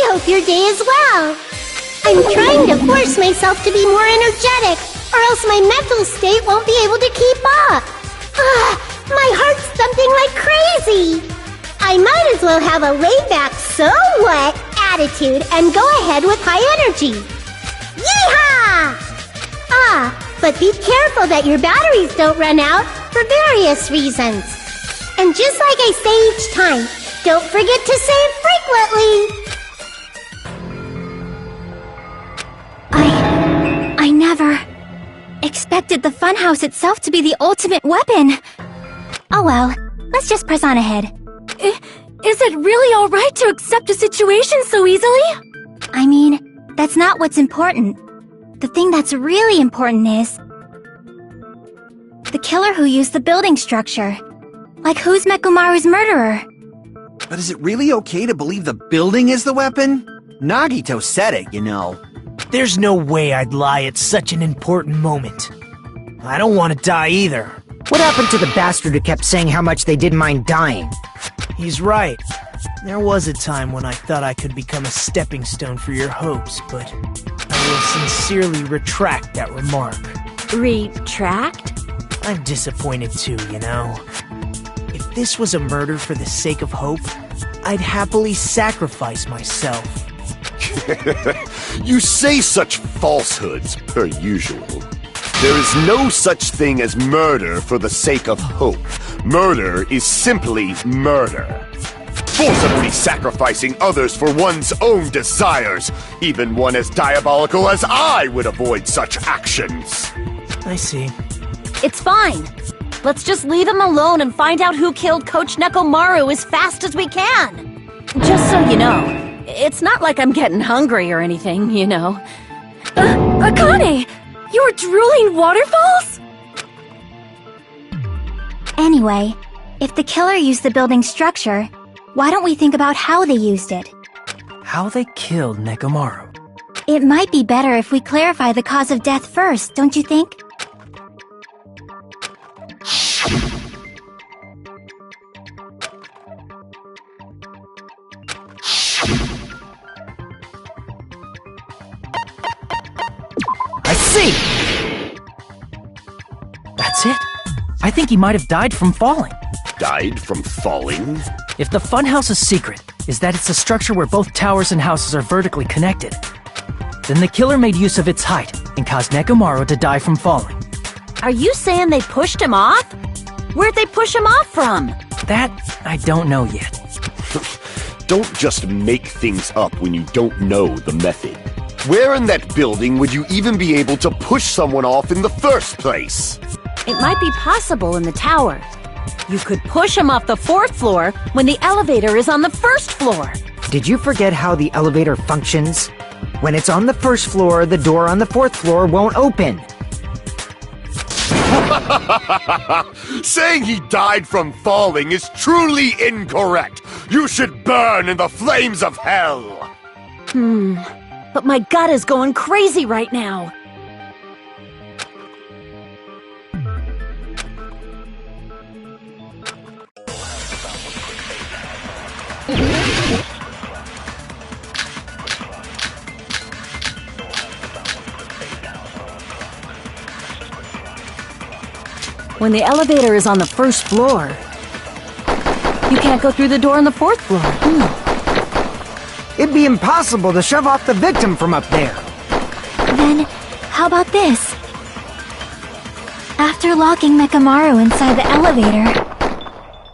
hope your day is well. I'm trying to force myself to be more energetic, or else my mental state won't be able to keep up. My heart's thumping like crazy. I might as well have a laid-back, so what attitude and go ahead with high energy. Yeehaw! But be careful that your batteries don't run out for various reasons. And just like I say each time, don't forget to save frequently. I never expected the funhouse itself to be the ultimate weapon. Oh well, let's just press on ahead. Is it really alright to accept a situation so easily? I mean, that's not what's important. The thing that's really important is the killer who used the building structure. Like, who's Mechamaru's murderer? But is it really okay to believe the building is the weapon? Nagito said it, you know. There's no way I'd lie at such an important moment. I don't want to die either. What happened to the bastard who kept saying how much they didn't mind dying? He's right. There was a time when I thought I could become a stepping stone for your hopes, but I will sincerely retract that remark. Retract? I'm disappointed too, you know. If this was a murder for the sake of hope, I'd happily sacrifice myself. You say such falsehoods, per usual. There is no such thing as murder for the sake of hope. Murder is simply murder. Forcibly sacrificing others for one's own desires. Even one as diabolical as I would avoid such actions. I see. It's fine. Let's just leave him alone and find out who killed Coach Nekomaru as fast as we can. Just so you know, it's not like I'm getting hungry or anything, you know. Akane! You were drooling waterfalls? Anyway, if the killer used the building structure, why don't we think about how they used it? How they killed Nekomaru. It might be better if we clarify the cause of death first, don't you think? I see! That's it. I think he might have died from falling. Died from falling? If the funhouse's secret is that it's a structure where both towers and houses are vertically connected, then the killer made use of its height and caused Nekomaru to die from falling. Are you saying they pushed him off? Where'd they push him off from? That, I don't know yet. Don't just make things up when you don't know the method. Where in that building would you even be able to push someone off in the first place? It might be possible in the tower. You could push him off the 4th floor when the elevator is on the 1st floor. Did you forget how the elevator functions? When it's on the 1st floor, the door on the 4th floor won't open. Saying he died from falling is truly incorrect. You should burn in the flames of hell. But my gut is going crazy right now. When the elevator is on the 1st floor, you can't go through the door on the 4th floor. It'd be impossible to shove off the victim from up there. Then, how about this? After locking Mechamaru inside the elevator,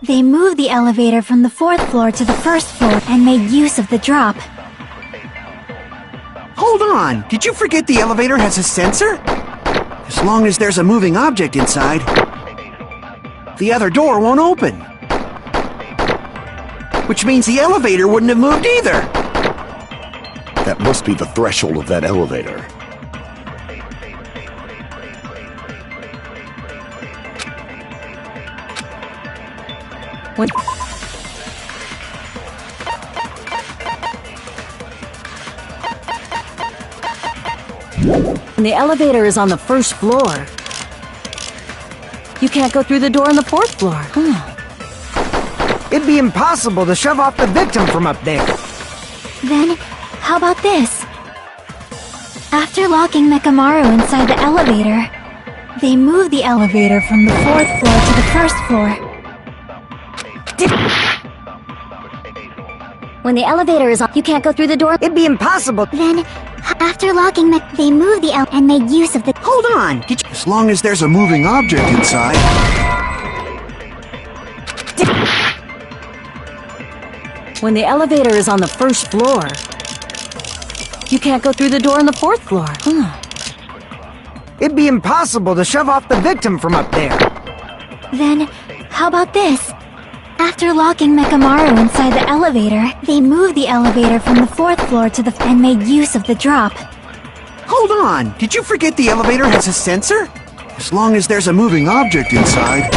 they moved the elevator from the 4th floor to the 1st floor and made use of the drop. Hold on, did you forget the elevator has a sensor? As long as there's a moving object inside, the other door won't open. Which means the elevator wouldn't have moved either. That must be the threshold of that elevator. When the elevator is on the 1st floor, you can't go through the door on the 4th floor. It'd be impossible to shove off the victim from up there. Then, how about this? After locking Mechamaru inside the elevator, they move the elevator from the 4th floor to the 1st floor. When the elevator is on, you can't go through the door. It'd be impossible. Then, after locking they move the and made use of the— Hold on! As long as there's a moving object inside. When the elevator is on the 1st floor, you can't go through the door on the 4th floor. It'd be impossible to shove off the victim from up there. Then, how about this? After locking Mechamaru inside the elevator, they move the elevator from the 4th floor to the and made use of the drop. Hold on! Did you forget the elevator has a sensor? As long as there's a moving object inside.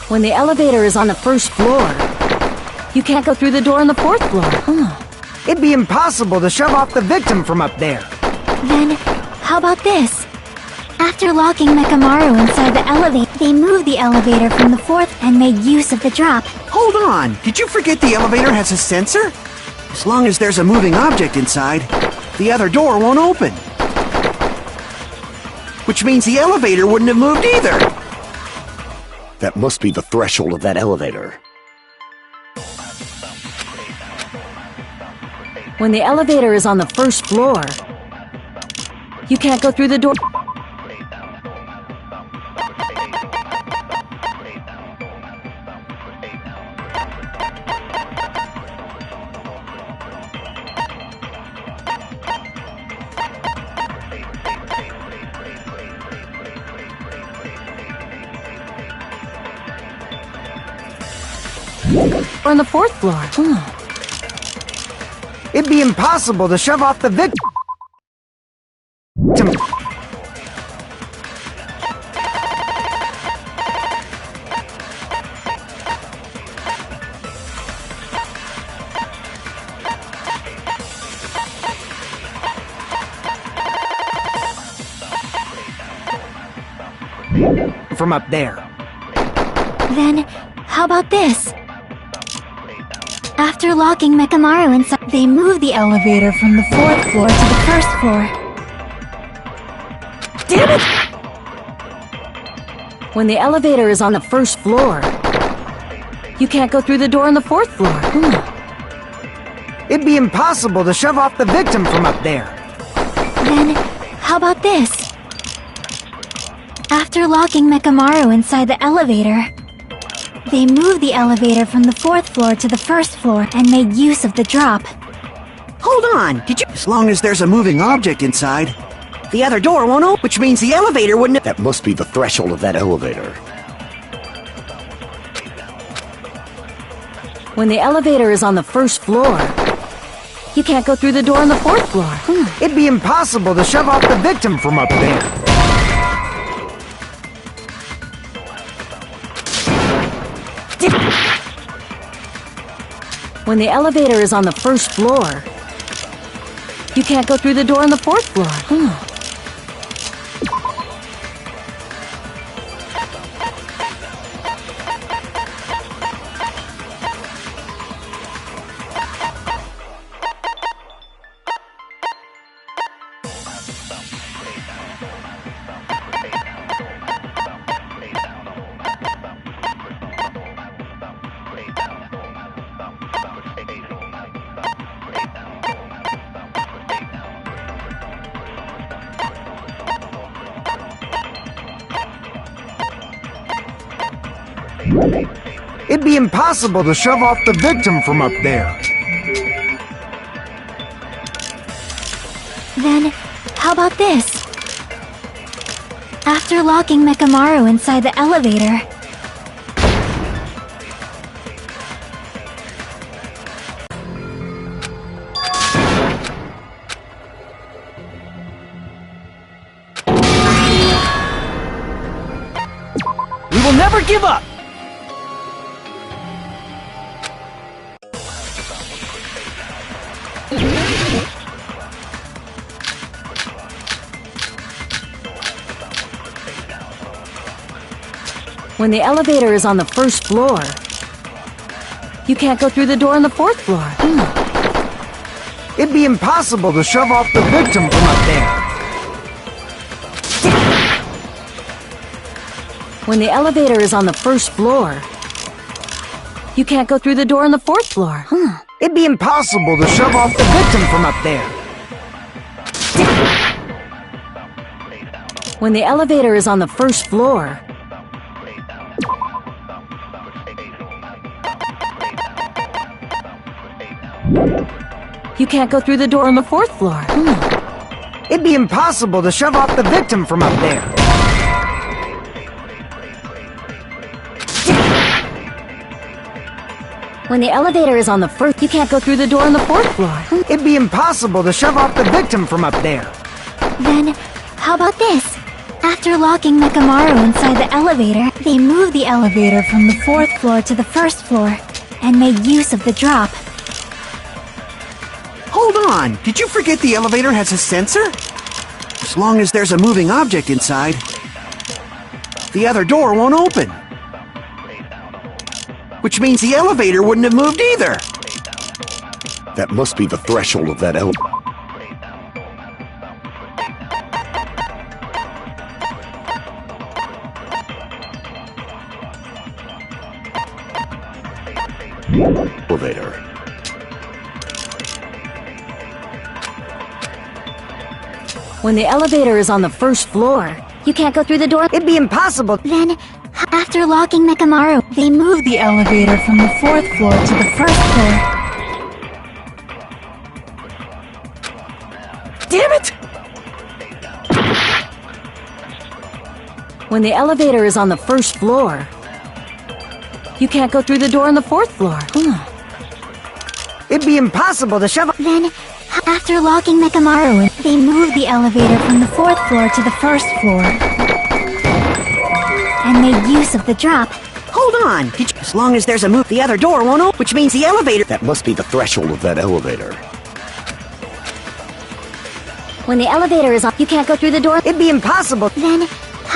When the elevator is on the 1st floor, you can't go through the door on the 4th floor. It'd be impossible to shove off the victim from up there. Then, how about this? After locking Mechamaru inside the elevator, they move the elevator from the 4th and made use of the drop. Hold on! Did you forget the elevator has a sensor? As long as there's a moving object inside, the other door won't open. Which means the elevator wouldn't have moved either. That must be the threshold of that elevator. When the elevator is on the 1st floor, you can't go through the door. Or on the 4th floor. It'd be impossible to shove off the victim from up there. Then, how about this? After locking Mechamaru inside, they move the elevator from the 4th floor to the 1st floor. Damn it! When the elevator is on the 1st floor, you can't go through the door on the 4th floor. It'd be impossible to shove off the victim from up there. Then, how about this? After locking Mechamaru inside the elevator, they move the elevator from the 4th floor to the 1st floor and made use of the drop. Hold on! Did you— As long as there's a moving object inside, the other door won't open. Which means the elevator wouldn't have— That must be the threshold of that elevator. When the elevator is on the 1st floor, you can't go through the door on the 4th floor. It'd be impossible to shove off the victim from up there. When the elevator is on the 1st floor, you can't go through the door on the 4th floor. It'd be impossible to shove off the victim from up there. Then, how about this? After locking Mechamaru inside the elevator, We will never give up! When the elevator is on the 1st floor, You can't go through the door on the fourth floor. It'd be impossible to shove off the victim from up there. When the elevator is on the first floor, you can't go through the door on the fourth floor. It'd be impossible to shove off the victim from up there. When the elevator is on the first floor, you can't go through the door on the fourth floor. It'd be impossible to shove off the victim from up there. When the elevator is on the first, you can't go through the door on the fourth floor. It'd be impossible to shove off the victim from up there. Then, how about this? After locking Mekamaru inside the elevator, they moved the elevator from the fourth floor to the first floor and made use of the drop. Hold on! Did you forget the elevator has a sensor? As long as there's a moving object inside, the other door won't open. Which means the elevator wouldn't have moved either. That must be the threshold of that elevator. When the elevator is on the first floor, you can't go through the door. It'd be impossible. Then, after locking Mekamaru, they moved the elevator from the fourth floor to the first floor. Damn it! When the elevator is on the first floor, you can't go through the door on the fourth floor. It'd be impossible to shove. Then, after locking Mekamaru, they moved the elevator from the fourth floor to the first floor and made use of the drop. Hold on! As long as there's a move, the other door won't open, which means the elevator... That must be the threshold of that elevator. When the elevator is on, you can't go through the door. It'd be impossible. Then,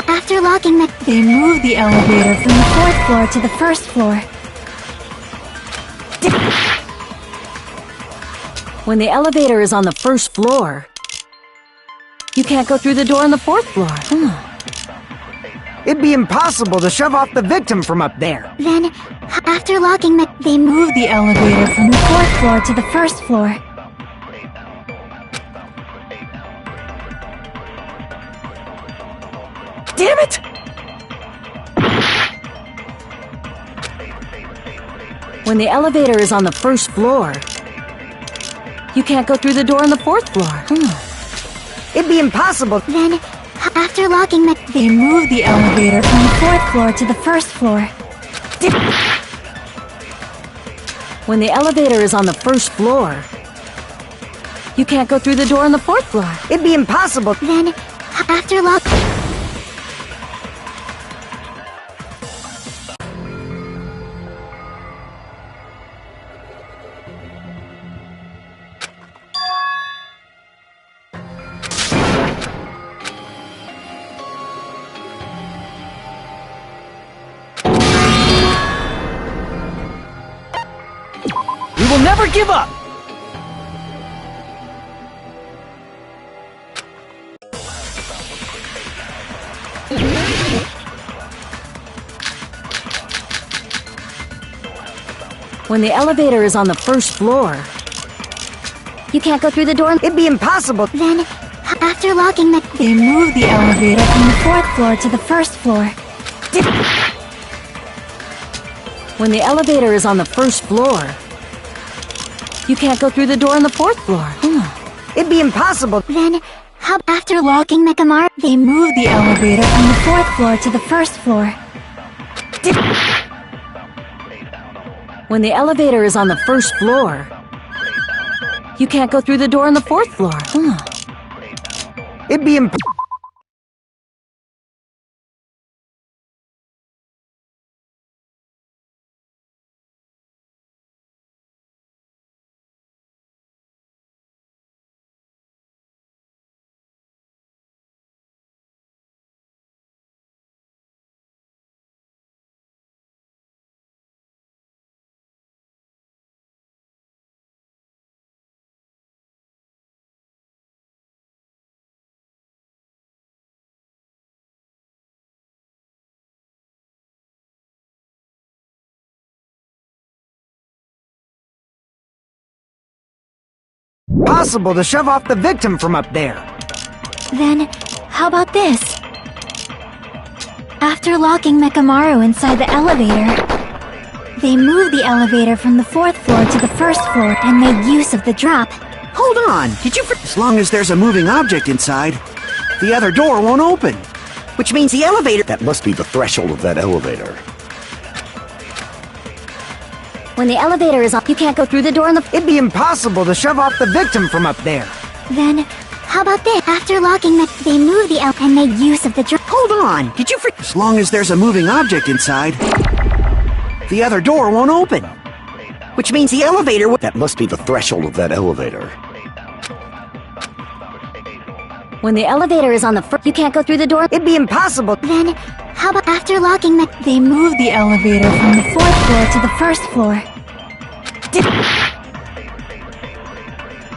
after locking they moved the elevator from the fourth floor to the first floor. When the elevator is on the first floor, you can't go through the door on the fourth floor. It'd be impossible to shove off the victim from up there. Then, after locking they moved the elevator from the fourth floor to the first floor. Damn it! When the elevator is on the first floor, you can't go through the door on the fourth floor. It'd be impossible. Then, after locking they moved the elevator from the fourth floor to the first floor. When the elevator is on the first floor, you can't go through the door on the fourth floor. It'd be impossible. Then, after We will never give up! When the elevator is on the first floor, you can't go through the door. It'd be impossible. Then, after locking they moved the elevator from the fourth floor to the first floor. When the elevator is on the first floor, you can't go through the door on the fourth floor. It'd be impossible. Then, after locking Mekamaru, they moved the elevator from the fourth floor to the first floor. When the elevator is on the first floor, you can't go through the door on the fourth floor. It'd be impossible. Possible to shove off the victim from up there. Then, how about this? After locking Mekamaru inside the elevator, they moved the elevator from the 4th floor to the 1st floor and made use of the drop. Hold on, did you As long as there's a moving object inside, the other door won't open. Which means the elevator... That must be the threshold of that elevator. When the elevator is up, you can't go through the door on the... It'd be impossible to shove off the victim from up there. Then, how about this? After locking they moved the and made use of the drop. Hold on, did you As long as there's a moving object inside, the other door won't open. Which means the elevator... That must be the threshold of that elevator. When the elevator is on the you can't go through the door. It'd be impossible. Then, how about after locking they moved the elevator from the 4th floor to the 1st floor.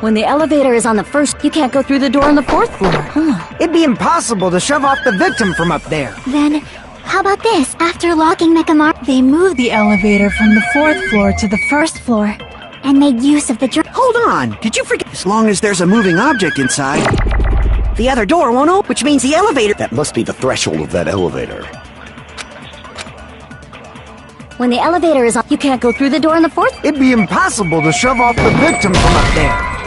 When the elevator is on the 1st, you can't go through the door on the 4th floor. It'd be impossible to shove off the victim from up there. Then, how about this? After locking Mekamaru, they moved the elevator from the 4th floor to the 1st floor and made use of the drop. Hold on, did you As long as there's a moving object inside, the other door won't open, which means the elevator... That must be the threshold of that elevator. When the elevator is on, you can't go through the door on the 4th. It'd be impossible to shove off the victim from up there.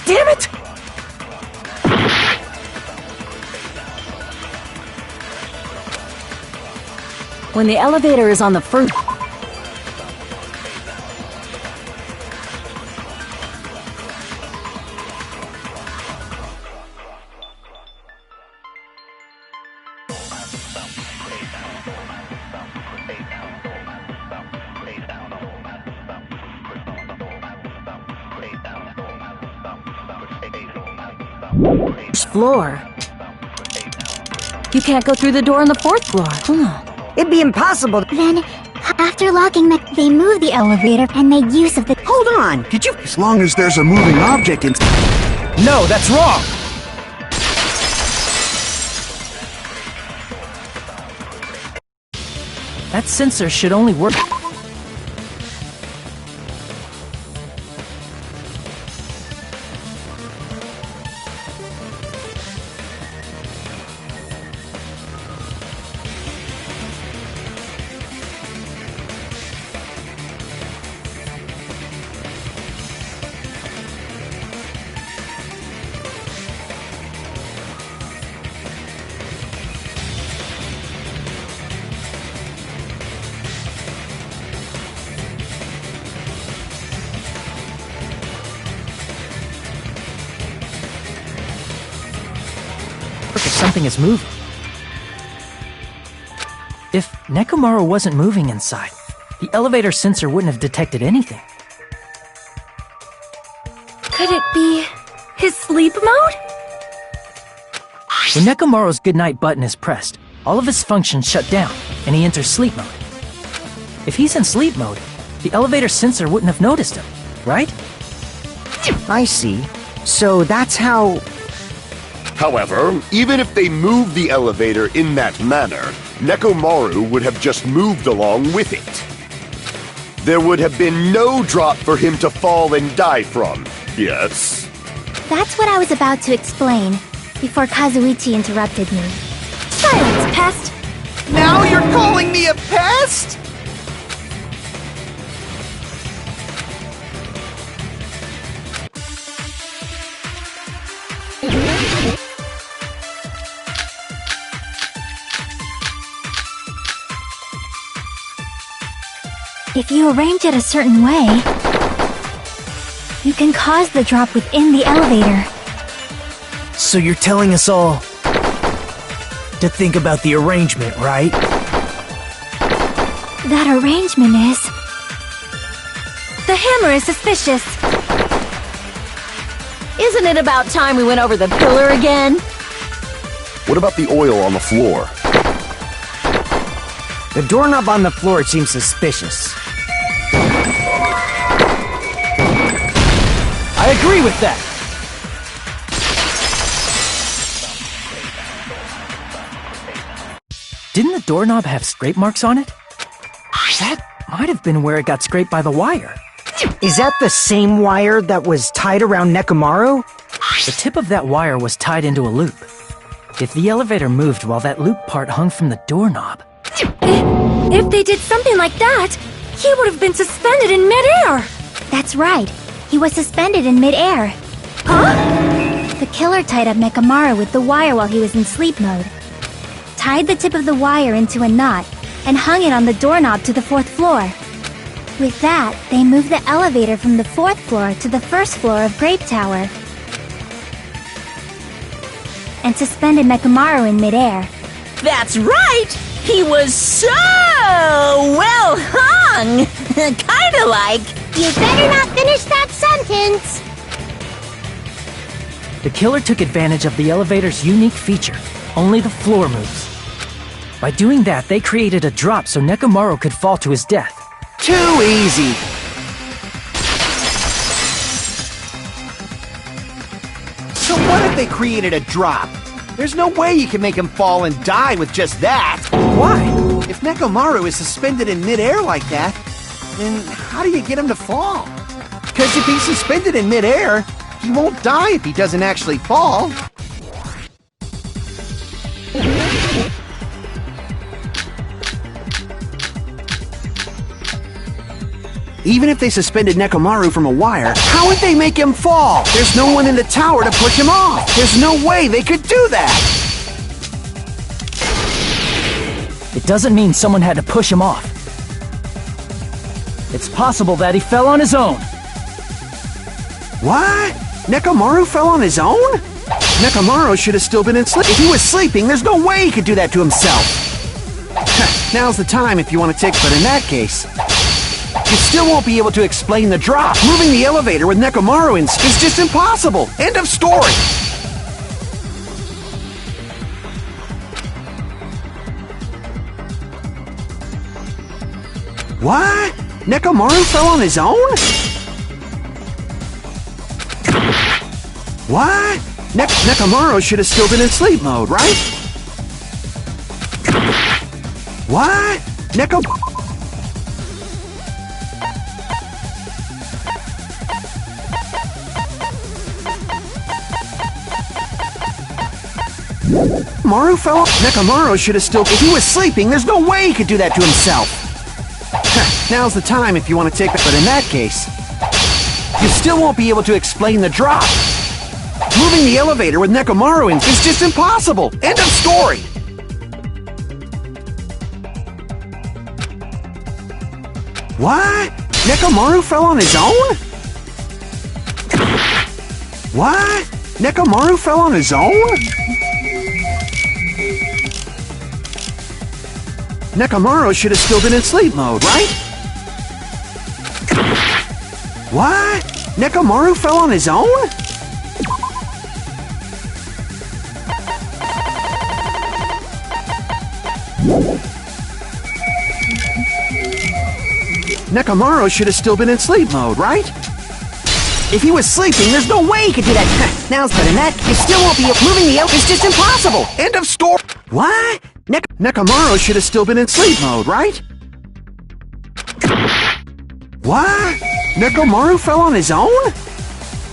Damn it! When the elevator is on the 1st... floor. You can't go through the door on the 4th floor. It'd be impossible. Then, after locking they moved the elevator and made use of the... Hold on, did you... As long as there's a moving object inside... No, that's wrong! That sensor should only work... if something is moving. If Nekomaru wasn't moving inside, the elevator sensor wouldn't have detected anything. Could it be his sleep mode? When Nekomaru's goodnight button is pressed, all of his functions shut down, and he enters sleep mode. If he's in sleep mode, the elevator sensor wouldn't have noticed him, right? I see. So that's how... However, even if they moved the elevator in that manner, Nekomaru would have just moved along with it. There would have been no drop for him to fall and die from, yes? That's what I was about to explain, before Kazuichi interrupted me. Silence, pest! Now you're calling me a pest? If you arrange it a certain way, you can cause the drop within the elevator. So you're telling us all to think about the arrangement, right? That arrangement is... The hammer is suspicious. Isn't it about time we went over the pillar again? What about the oil on the floor? The doorknob on the floor seems suspicious. I agree with that. Didn't the doorknob have scrape marks on it? That might have been where it got scraped by the wire. Is that the same wire that was tied around Nekomaru? The tip of that wire was tied into a loop. If the elevator moved while that loop part hung from the doorknob... If they did something like that, he would have been suspended in midair! That's right. He was suspended in midair. Huh? The killer tied up Nekomaru with the wire while he was in sleep mode. Tied the tip of the wire into a knot, and hung it on the doorknob to the 4th floor. With that, they moved the elevator from the 4th floor to the 1st floor of Grape Tower. And suspended Nekomaru in midair. That's right! He was so well hung! Kinda like... You better not finish that sentence! The killer took advantage of the elevator's unique feature. Only the floor moves. By doing that, they created a drop so Nekomaru could fall to his death. Too easy. So what if they created a drop? There's no way you can make him fall and die with just that. Why? If Nekomaru is suspended in midair like that, then how do you get him to fall? Because if he's suspended in midair, he won't die if he doesn't actually fall. Even if they suspended Nekomaru from a wire, how would they make him fall? There's no one in the tower to push him off. There's no way they could do that. It doesn't mean someone had to push him off. It's possible that he fell on his own. What? Nekomaru fell on his own? Nekomaru should have still been asleep. If he was sleeping, there's no way he could do that to himself. Now's the time if you want to take, but in that case, you still won't be able to explain the drop. Moving the elevator with Nekomaru in is just impossible. End of story. What? Nekomaru fell on his own? What? Nekomaru should have still been in sleep mode, right? What? Nekomaru should have still... If he was sleeping, there's no way he could do that to himself. Now's the time if you want to take... But in that case, you still won't be able to explain the drop. Moving the elevator with Nekomaru in is just impossible. End of story. What? Nekomaru fell on his own? What? Nekomaru fell on his own? Nekomaru should have still been in sleep mode, right? What? Nekomaru fell on his own? Nekomaru should have still been in sleep mode, right? If he was sleeping, there's no way he could do that. Now's but in that, you still won't be moving the elevator. It's just impossible. End of story. What? Nekomaru should have still been in sleep mode, right? What? Nekomaru fell on his own?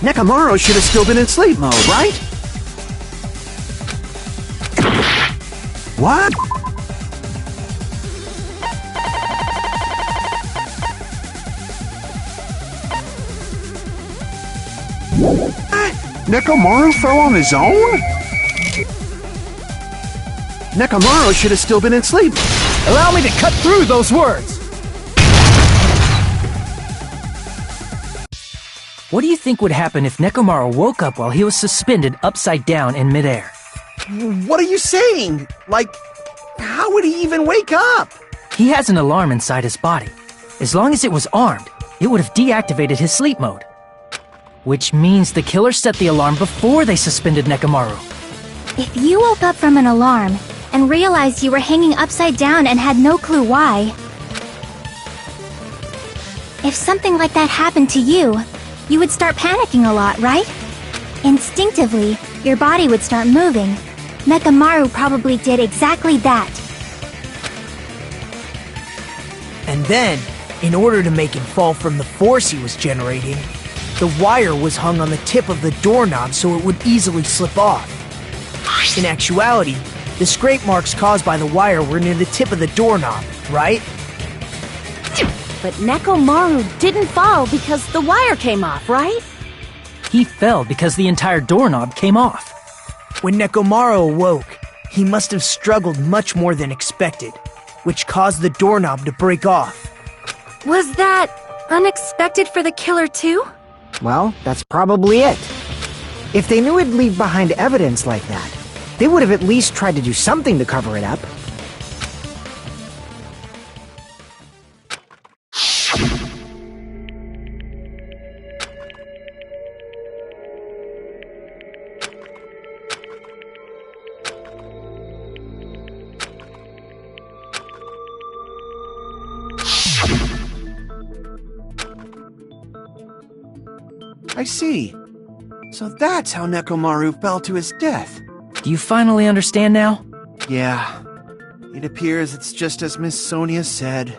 Nekomaru should have still been in sleep mode, right? What? Nekomaru fell on his own? Nekomaru should have still been in sleep. Allow me to cut through those words! What do you think would happen if Nekomaru woke up while he was suspended upside down in midair? What are you saying? Like, how would he even wake up? He has an alarm inside his body. As long as it was armed, it would have deactivated his sleep mode. Which means the killer set the alarm before they suspended Nekomaru. If you woke up from an alarm and realized you were hanging upside down and had no clue why, if something like that happened to you, you would start panicking a lot, right? Instinctively, your body would start moving. Mechamaru probably did exactly that. And then, in order to make him fall from the force he was generating, the wire was hung on the tip of the doorknob so it would easily slip off. In actuality, the scrape marks caused by the wire were near the tip of the doorknob, right? But Nekomaru didn't fall because the wire came off, right? He fell because the entire doorknob came off. When Nekomaru awoke, he must have struggled much more than expected, which caused the doorknob to break off. Was that unexpected for the killer too? Well, that's probably it. If they knew it'd leave behind evidence like that, they would have at least tried to do something to cover it up. I see. So that's how Nekomaru fell to his death. Do you finally understand now? Yeah. It appears it's just as Miss Sonia said.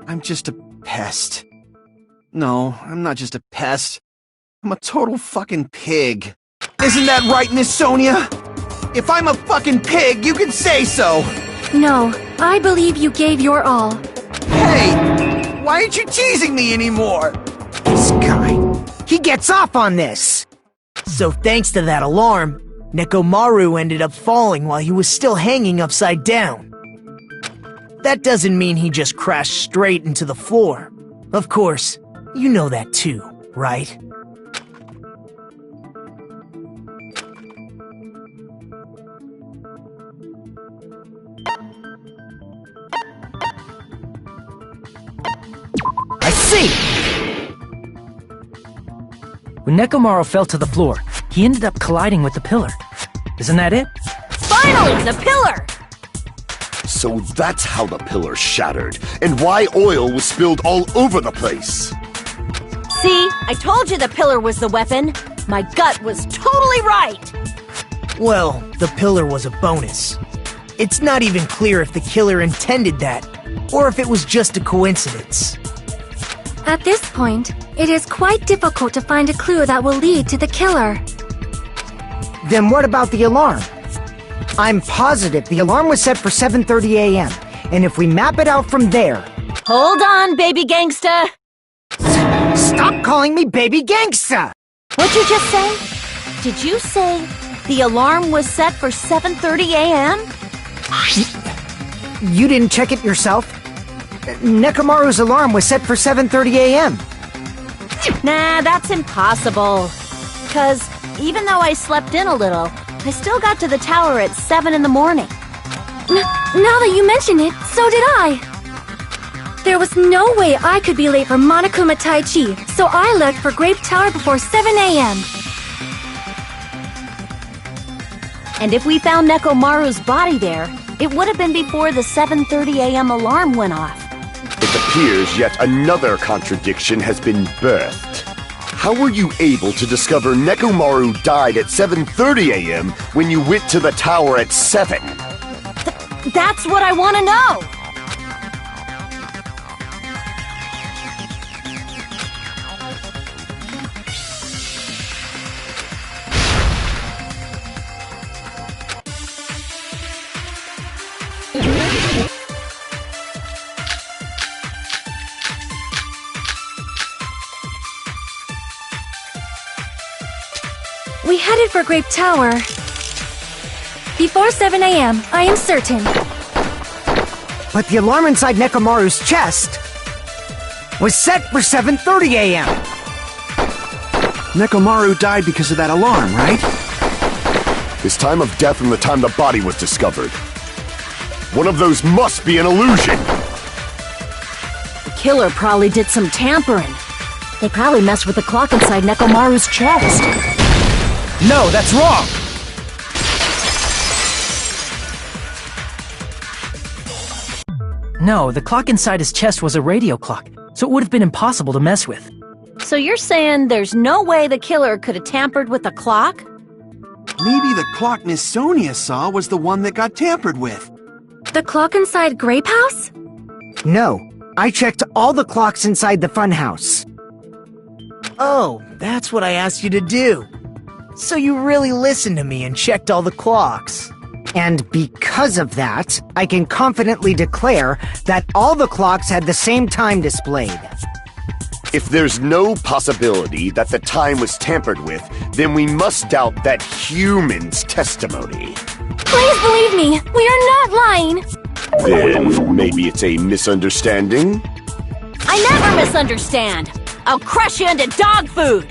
I'm just a pest. No, I'm not just a pest. I'm a total fucking pig. Isn't that right, Miss Sonia? If I'm a fucking pig, you can say so! No, I believe you gave your all. Hey! Why aren't you teasing me anymore? This guy, he gets off on this! So thanks to that alarm, Nekomaru ended up falling while he was still hanging upside down. That doesn't mean he just crashed straight into the floor. Of course, you know that too, right? I see! When Nekomaru fell to the floor, he ended up colliding with the pillar. Isn't that it? Finally, the pillar! So that's how the pillar shattered, and why oil was spilled all over the place. See, I told you the pillar was the weapon. My gut was totally right. Well, the pillar was a bonus. It's not even clear if the killer intended that, or if it was just a coincidence. At this point, it is quite difficult to find a clue that will lead to the killer. Then what about the alarm? I'm positive the alarm was set for 7:30 a.m., and if we map it out from there... Hold on, baby gangsta. Stop calling me baby gangsta! What'd you just say? Did you say the alarm was set for 7:30 a.m.? You didn't check it yourself? Nekomaru's alarm was set for 7:30 a.m. Nah, that's impossible. 'Cause even though I slept in a little, I still got to the tower at 7 in the morning. Now that you mention it, so did I. There was no way I could be late for Monokuma Tai Chi, so I left for Grape Tower before 7 a.m. And if we found Nekomaru's body there, it would have been before the 7:30 a.m. alarm went off. It appears yet another contradiction has been birthed. How were you able to discover Nekomaru died at 7:30 a.m. when you went to the tower at 7? That's what I want to know! We headed for Grape Tower. Before 7 a.m., I am certain. But the alarm inside Nekomaru's chest was set for 7:30 a.m. Nekomaru died because of that alarm, right? His time of death and the time the body was discovered. One of those must be an illusion! The killer probably did some tampering. They probably messed with the clock inside Nekomaru's chest. No, that's wrong! No, the clock inside his chest was a radio clock, so it would have been impossible to mess with. So you're saying there's no way the killer could have tampered with the clock? Maybe the clock Miss Sonia saw was the one that got tampered with. The clock inside Grape House? No, I checked all the clocks inside the funhouse. Oh, that's what I asked you to do. So you really listened to me and checked all the clocks. And because of that, I can confidently declare that all the clocks had the same time displayed. If there's no possibility that the time was tampered with, then we must doubt that human's testimony. Please believe me, we are not lying. Then maybe it's a misunderstanding? I never misunderstand. I'll crush you into dog food.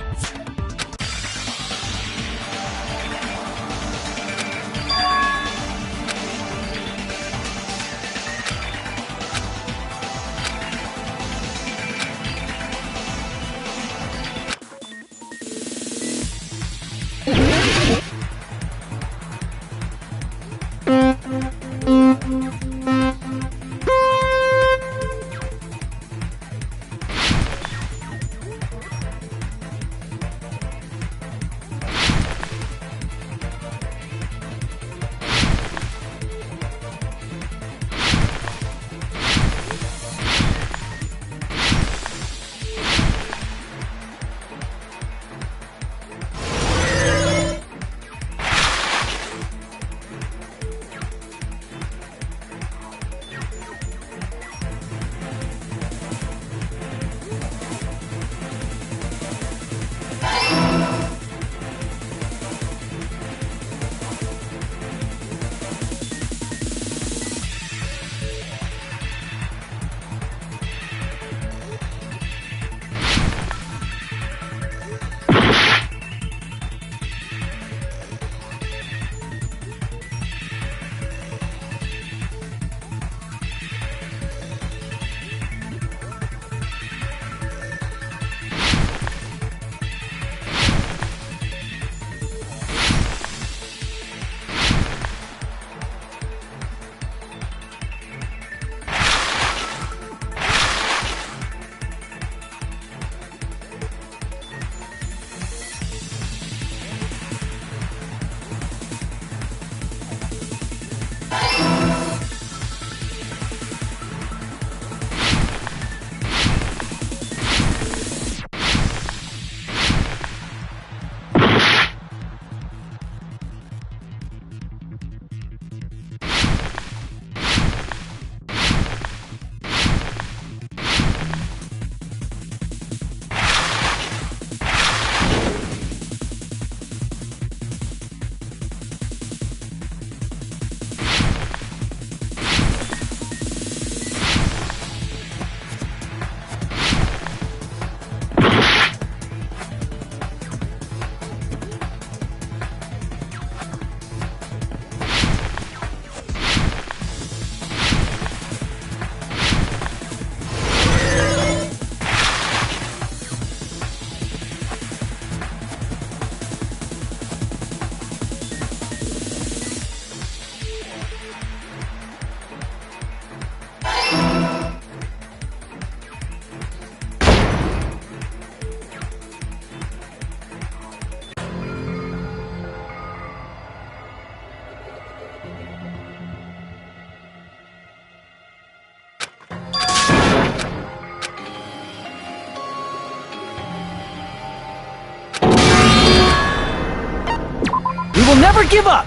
We will never give up!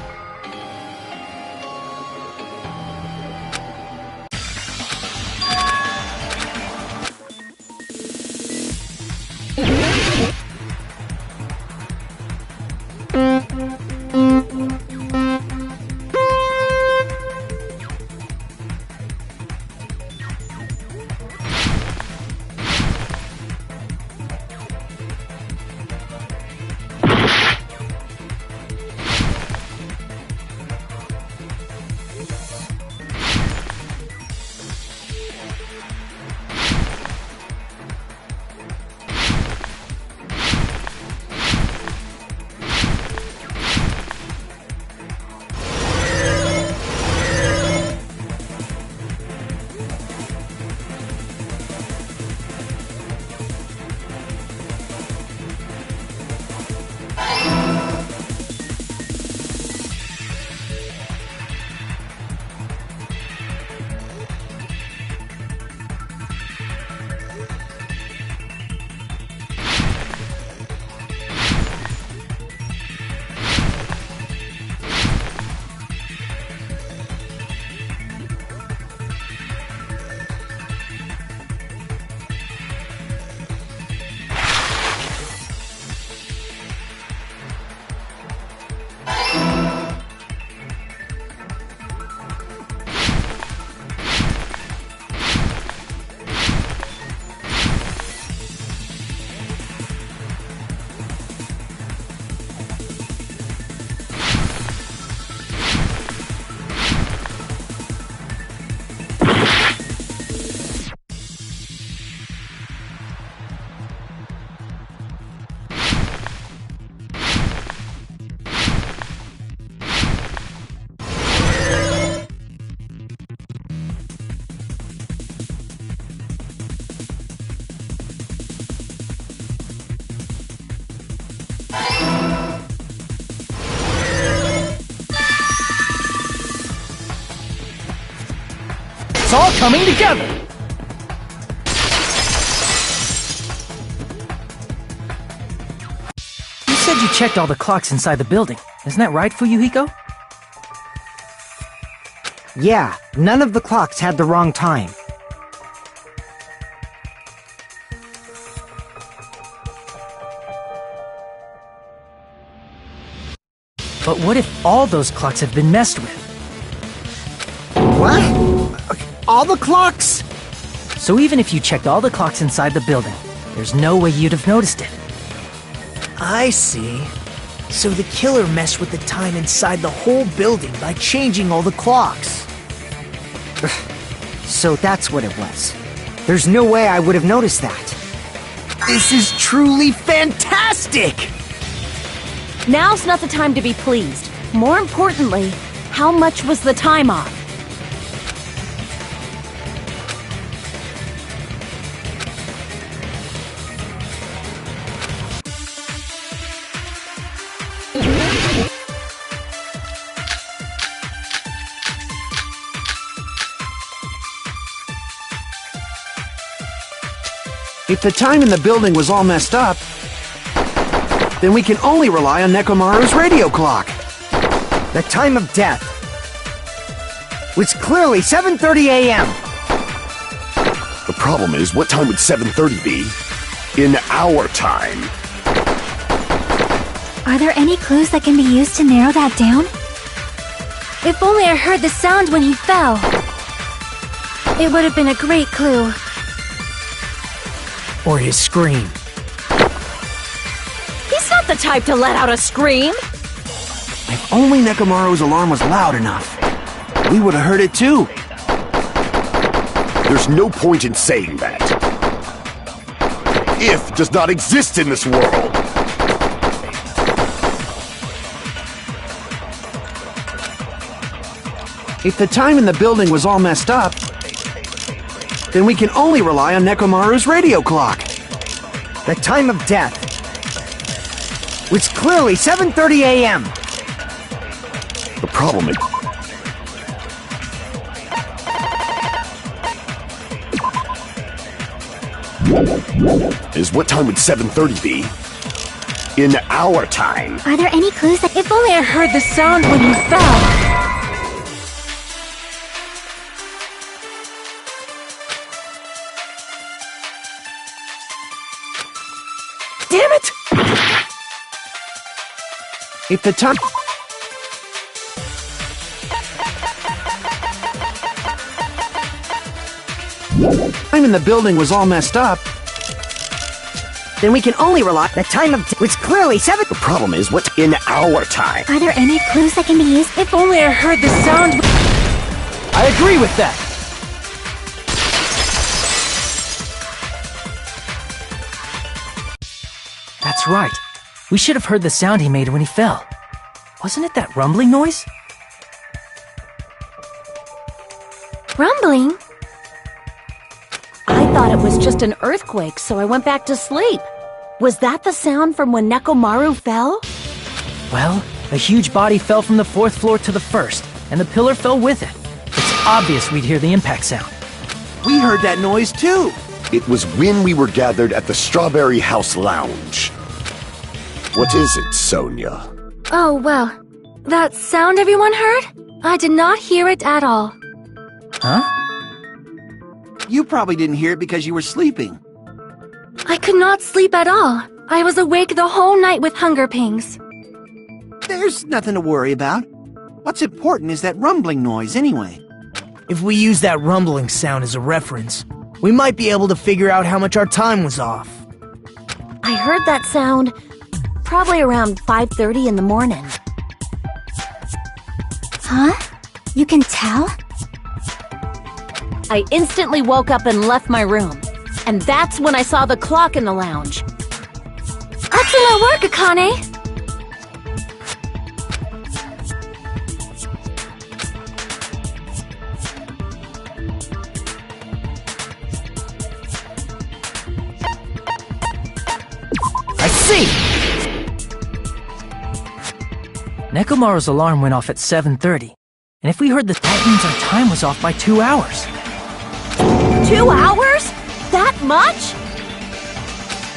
It's all coming together! You said you checked all the clocks inside the building. Isn't that right, Fuyuhiko? Yeah, none of the clocks had the wrong time. But what if all those clocks have been messed with? What? All the clocks? So even if you checked all the clocks inside the building, there's no way you'd have noticed it. I see. So the killer messed with the time inside the whole building by changing all the clocks. So that's what it was. There's no way I would have noticed that. This is truly fantastic! Now's not the time to be pleased. More importantly, how much was the time off? If the time in the building was all messed up, then we can only rely on Nekomaru's radio clock. The time of death was clearly 7:30 a.m. The problem is, what time would 7:30 be in our time? Are there any clues that can be used to narrow that down? If only I heard the sound when he fell. It would have been a great clue. Or his scream. He's not the type to let out a scream. If only Nekomaru's alarm was loud enough, we would have heard it too. There's no point in saying that. If does not exist in this world. If the time in the building was all messed up, then we can only rely on Nekomaru's radio clock. The time of death was clearly 7:30 a.m. The problem is, what time would 7:30 be in our time? Are there any clues that... If only I heard the sound when he fell. Damn it! If the time in the building was all messed up, then we can only rely. The time of death was clearly 7. The problem is, what in our time? Are there any clues that can be used? If only I heard the sound... I agree with that! That's right. We should have heard the sound he made when he fell. Wasn't it that rumbling noise? Rumbling? I thought it was just an earthquake, so I went back to sleep. Was that the sound from when Nekomaru fell? Well, a huge body fell from the 4th floor to the 1st, and the pillar fell with it. It's obvious we'd hear the impact sound. we heard that noise too. It was when we were gathered at the Strawberry House Lounge. What is it, Sonia? Oh, well, that sound everyone heard? I did not hear it at all. Huh? You probably didn't hear it because you were sleeping. I could not sleep at all. I was awake the whole night with hunger pangs. There's nothing to worry about. What's important is that rumbling noise anyway. If we use that rumbling sound as a reference, we might be able to figure out how much our time was off. I heard that sound probably around 5:30 in the morning. Huh? You can tell? I instantly woke up and left my room. And that's when I saw the clock in the lounge. Excellent work, Akane! I see! Nekomaru's alarm went off at 7:30. And if we heard that means our time was off by 2 hours. 2 hours? That much?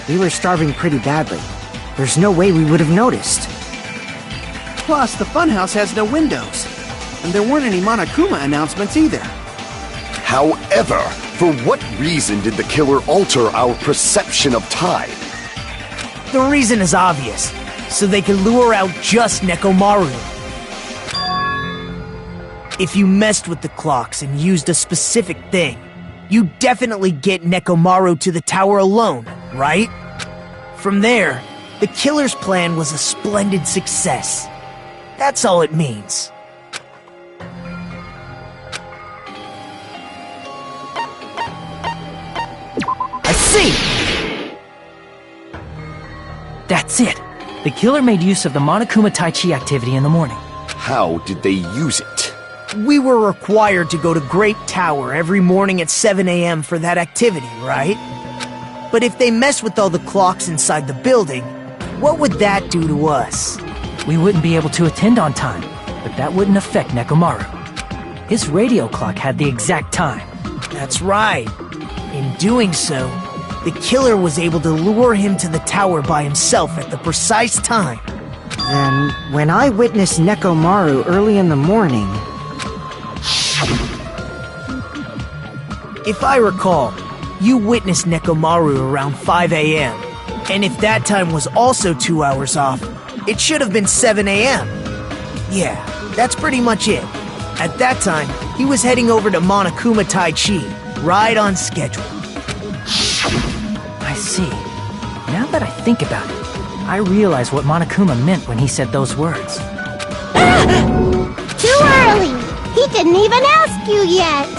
We were starving pretty badly. There's no way we would have noticed. Plus, the funhouse has no windows. And there weren't any Monokuma announcements either. However, for what reason did the killer alter our perception of time? The reason is obvious. So they can lure out just Nekomaru. If you messed with the clocks and used a specific thing, you definitely get Nekomaru to the tower alone, right? From there, the killer's plan was a splendid success. That's all it means. I see! That's it. The killer made use of the Monokuma Tai Chi activity in the morning. How did they use it? We were required to go to Great Tower every morning at 7 a.m. for that activity, right? But if they mess with all the clocks inside the building, what would that do to us? We wouldn't be able to attend on time, but that wouldn't affect Nekomaru. His radio clock had the exact time. That's right. In doing so, the killer was able to lure him to the tower by himself at the precise time. Then, when I witnessed Nekomaru early in the morning... If I recall, you witnessed Nekomaru around 5 a.m. And if that time was also 2 hours off, it should have been 7 a.m. Yeah, that's pretty much it. At that time, he was heading over to Monokuma Tai Chi, right on schedule. I see. Now that I think about it, I realize what Monokuma meant when he said those words. Too early! He didn't even ask you yet!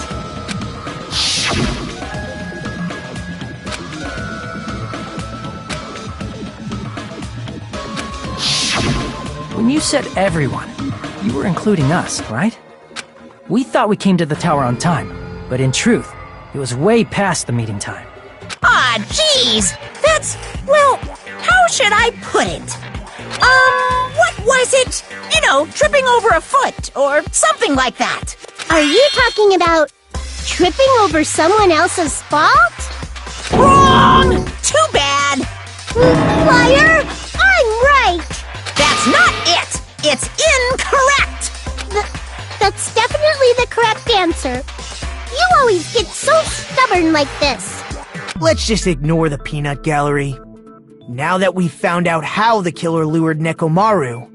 When you said everyone, you were including us, right? We thought we came to the tower on time, but in truth, it was way past the meeting time. Ah, jeez! That's, well, how should I put it? What was it? You know, tripping over a foot, or something like that. Are you talking about tripping over someone else's fault? Wrong! Too bad! Liar! I'm right! That's not it! It's incorrect! That's definitely the correct answer. You always get so stubborn like this. Let's just ignore the peanut gallery. Now that we've found out how the killer lured Nekomaru,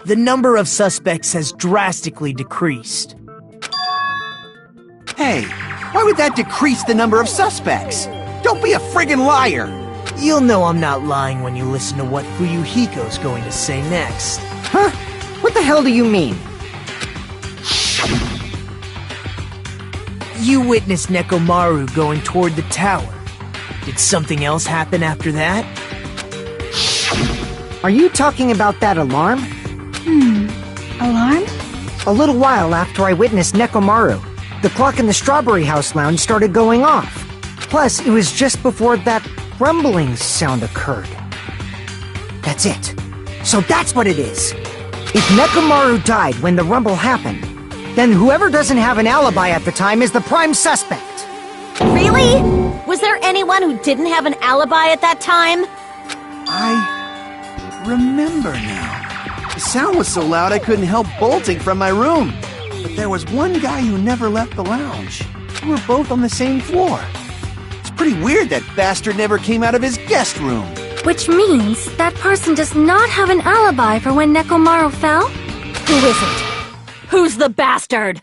the number of suspects has drastically decreased. Hey, why would that decrease the number of suspects? Don't be a friggin' liar! You'll know I'm not lying when you listen to what Fuyuhiko's going to say next. Huh? What the hell do you mean? You witnessed Nekomaru going toward the tower. Did something else happen after that? Are you talking about that alarm? Alarm? A little while after I witnessed Nekomaru, the clock in the Strawberry House lounge started going off. Plus, it was just before that rumbling sound occurred. That's it. So that's what it is. If Nekomaru died when the rumble happened, then whoever doesn't have an alibi at the time is the prime suspect. Really? Was there anyone who didn't have an alibi at that time? I remember now. The sound was so loud I couldn't help bolting from my room. But there was one guy who never left the lounge. We were both on the same floor. It's pretty weird that bastard never came out of his guest room. Which means that person does not have an alibi for when Nekomaru fell? Who is it? Who's the bastard?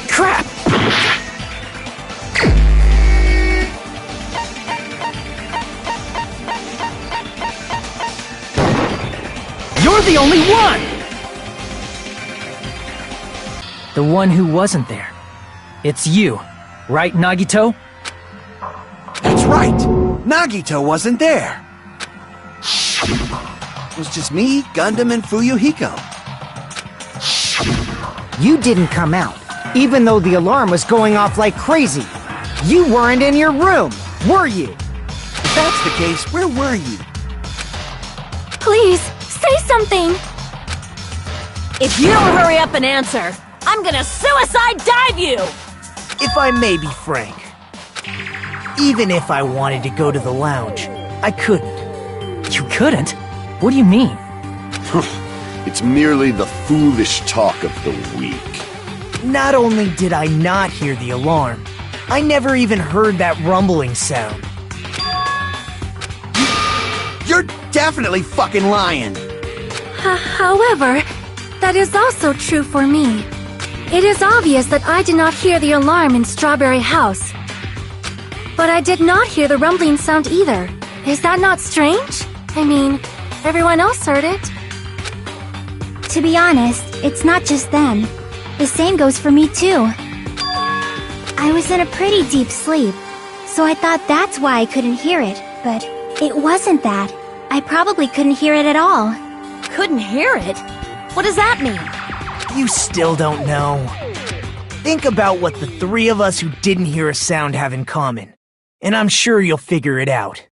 Crap! You're the only one! The one who wasn't there. It's you, right, Nagito? That's right! Nagito wasn't there! It was just me, Gundam, and Fuyuhiko. You didn't come out, even though the alarm was going off like crazy. You weren't in your room, were you? If that's the case, where were you? Please, say something! If you don't hurry up and answer, I'm gonna suicide dive you! If I may be frank, even if I wanted to go to the lounge, I couldn't. You couldn't? What do you mean? It's merely the foolish talk of the weak. Not only did I not hear the alarm, I never even heard that rumbling sound. You're definitely fucking lying. However, that is also true for me. It is obvious that I did not hear the alarm in Strawberry House. But I did not hear the rumbling sound either. Is that not strange? I mean, everyone else heard it. To be honest, it's not just them. The same goes for me too. I was in a pretty deep sleep, so I thought that's why I couldn't hear it, but it wasn't that. I probably couldn't hear it at all. Couldn't hear it? What does that mean? You still don't know. Think about what the three of us who didn't hear a sound have in common, and I'm sure you'll figure it out.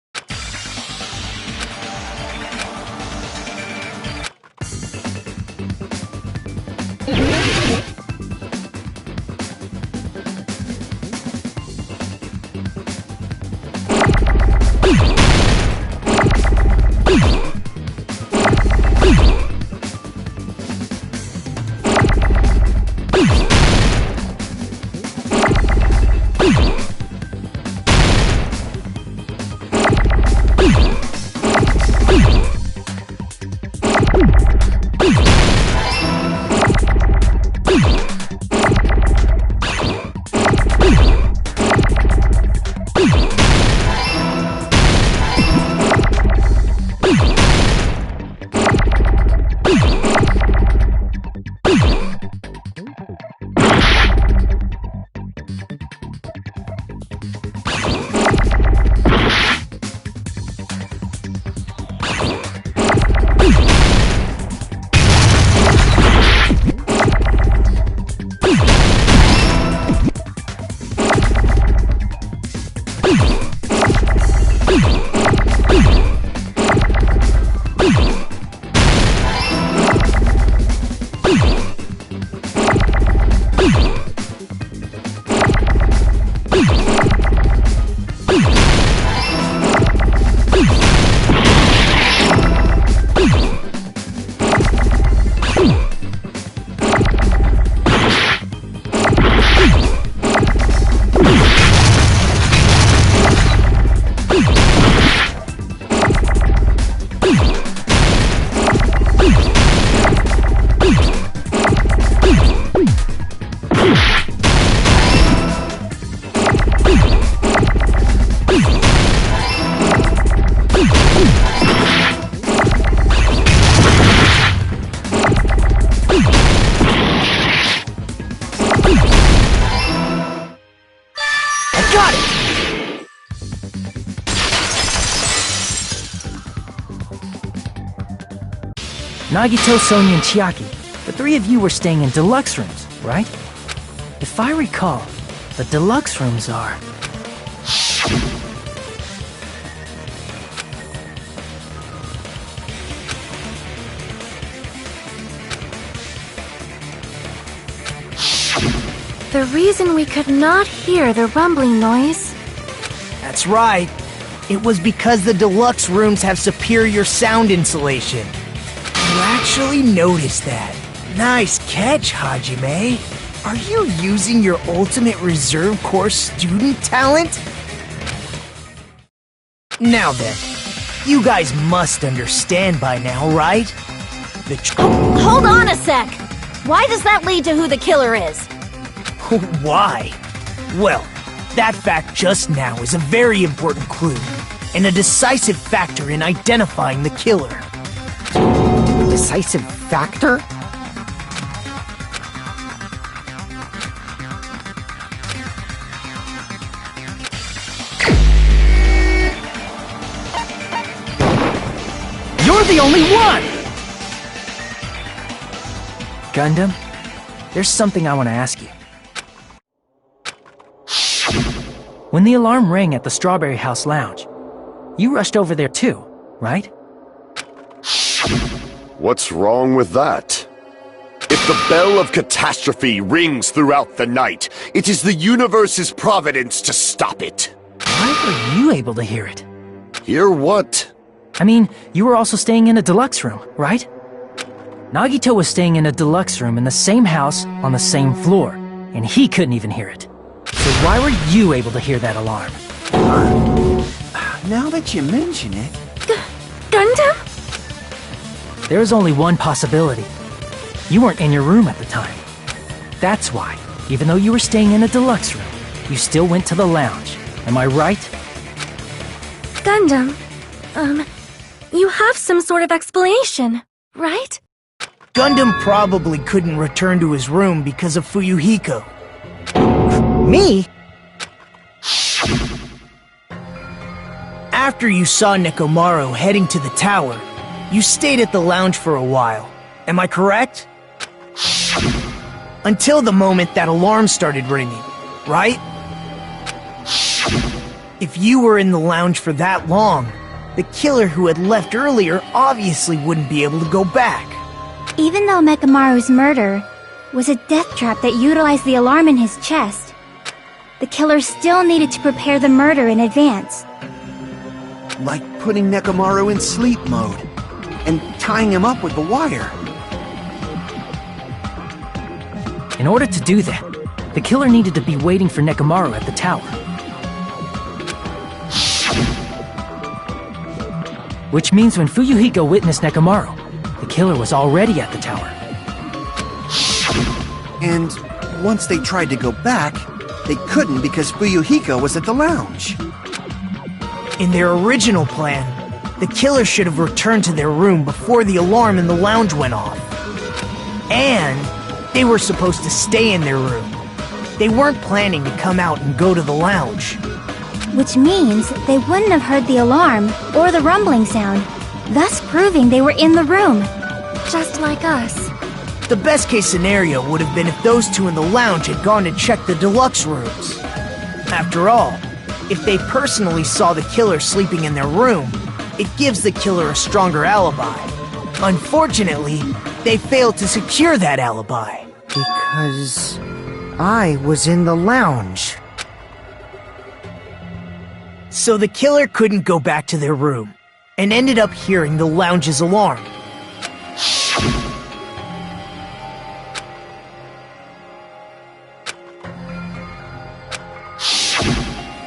Nagito, Sonia, and Chiaki, the three of you were staying in deluxe rooms, right? If I recall, the deluxe rooms are... The reason we could not hear the rumbling noise... That's right. It was because the deluxe rooms have superior sound insulation. You actually noticed that. Nice catch, Hajime. Are you using your ultimate reserve corps student talent? Now then, you guys must understand by now, right? Hold on a sec! Why does that lead to who the killer is? Why? Well, that fact just now is a very important clue, and a decisive factor in identifying the killer. Decisive factor? You're the only one! Gundam, there's something I want to ask you. When the alarm rang at the Strawberry House Lounge, you rushed over there too, right? What's wrong with that? If the bell of catastrophe rings throughout the night, it is the universe's providence to stop it. Why were you able to hear it? Hear what? I mean, you were also staying in a deluxe room, right? Nagito was staying in a deluxe room in the same house on the same floor, and he couldn't even hear it. So why were you able to hear that alarm? Now that you mention it... Gundam? There is only one possibility. You weren't in your room at the time. That's why, even though you were staying in a deluxe room, you still went to the lounge. Am I right? Gundam, you have some sort of explanation, right? Gundam probably couldn't return to his room because of Fuyuhiko. Me? After you saw Nekomaru heading to the tower, you stayed at the lounge for a while. Am I correct? Until the moment that alarm started ringing, right? If you were in the lounge for that long, the killer who had left earlier obviously wouldn't be able to go back. Even though Mekamaru's murder was a death trap that utilized the alarm in his chest, the killer still needed to prepare the murder in advance. Like putting Nekomaru in sleep mode and tying him up with the wire. In order to do that, the killer needed to be waiting for Nekomaru at the tower. Which means when Fuyuhiko witnessed Nekomaru, the killer was already at the tower. And once they tried to go back, they couldn't because Fuyuhiko was at the lounge. In their original plan, the killer should have returned to their room before the alarm in the lounge went off. And they were supposed to stay in their room. They weren't planning to come out and go to the lounge. Which means they wouldn't have heard the alarm or the rumbling sound, thus proving they were in the room, just like us. The best case scenario would have been if those two in the lounge had gone to check the deluxe rooms. After all, if they personally saw the killer sleeping in their room, it gives the killer a stronger alibi. Unfortunately, they failed to secure that alibi. Because I was in the lounge. So the killer couldn't go back to their room, and ended up hearing the lounge's alarm.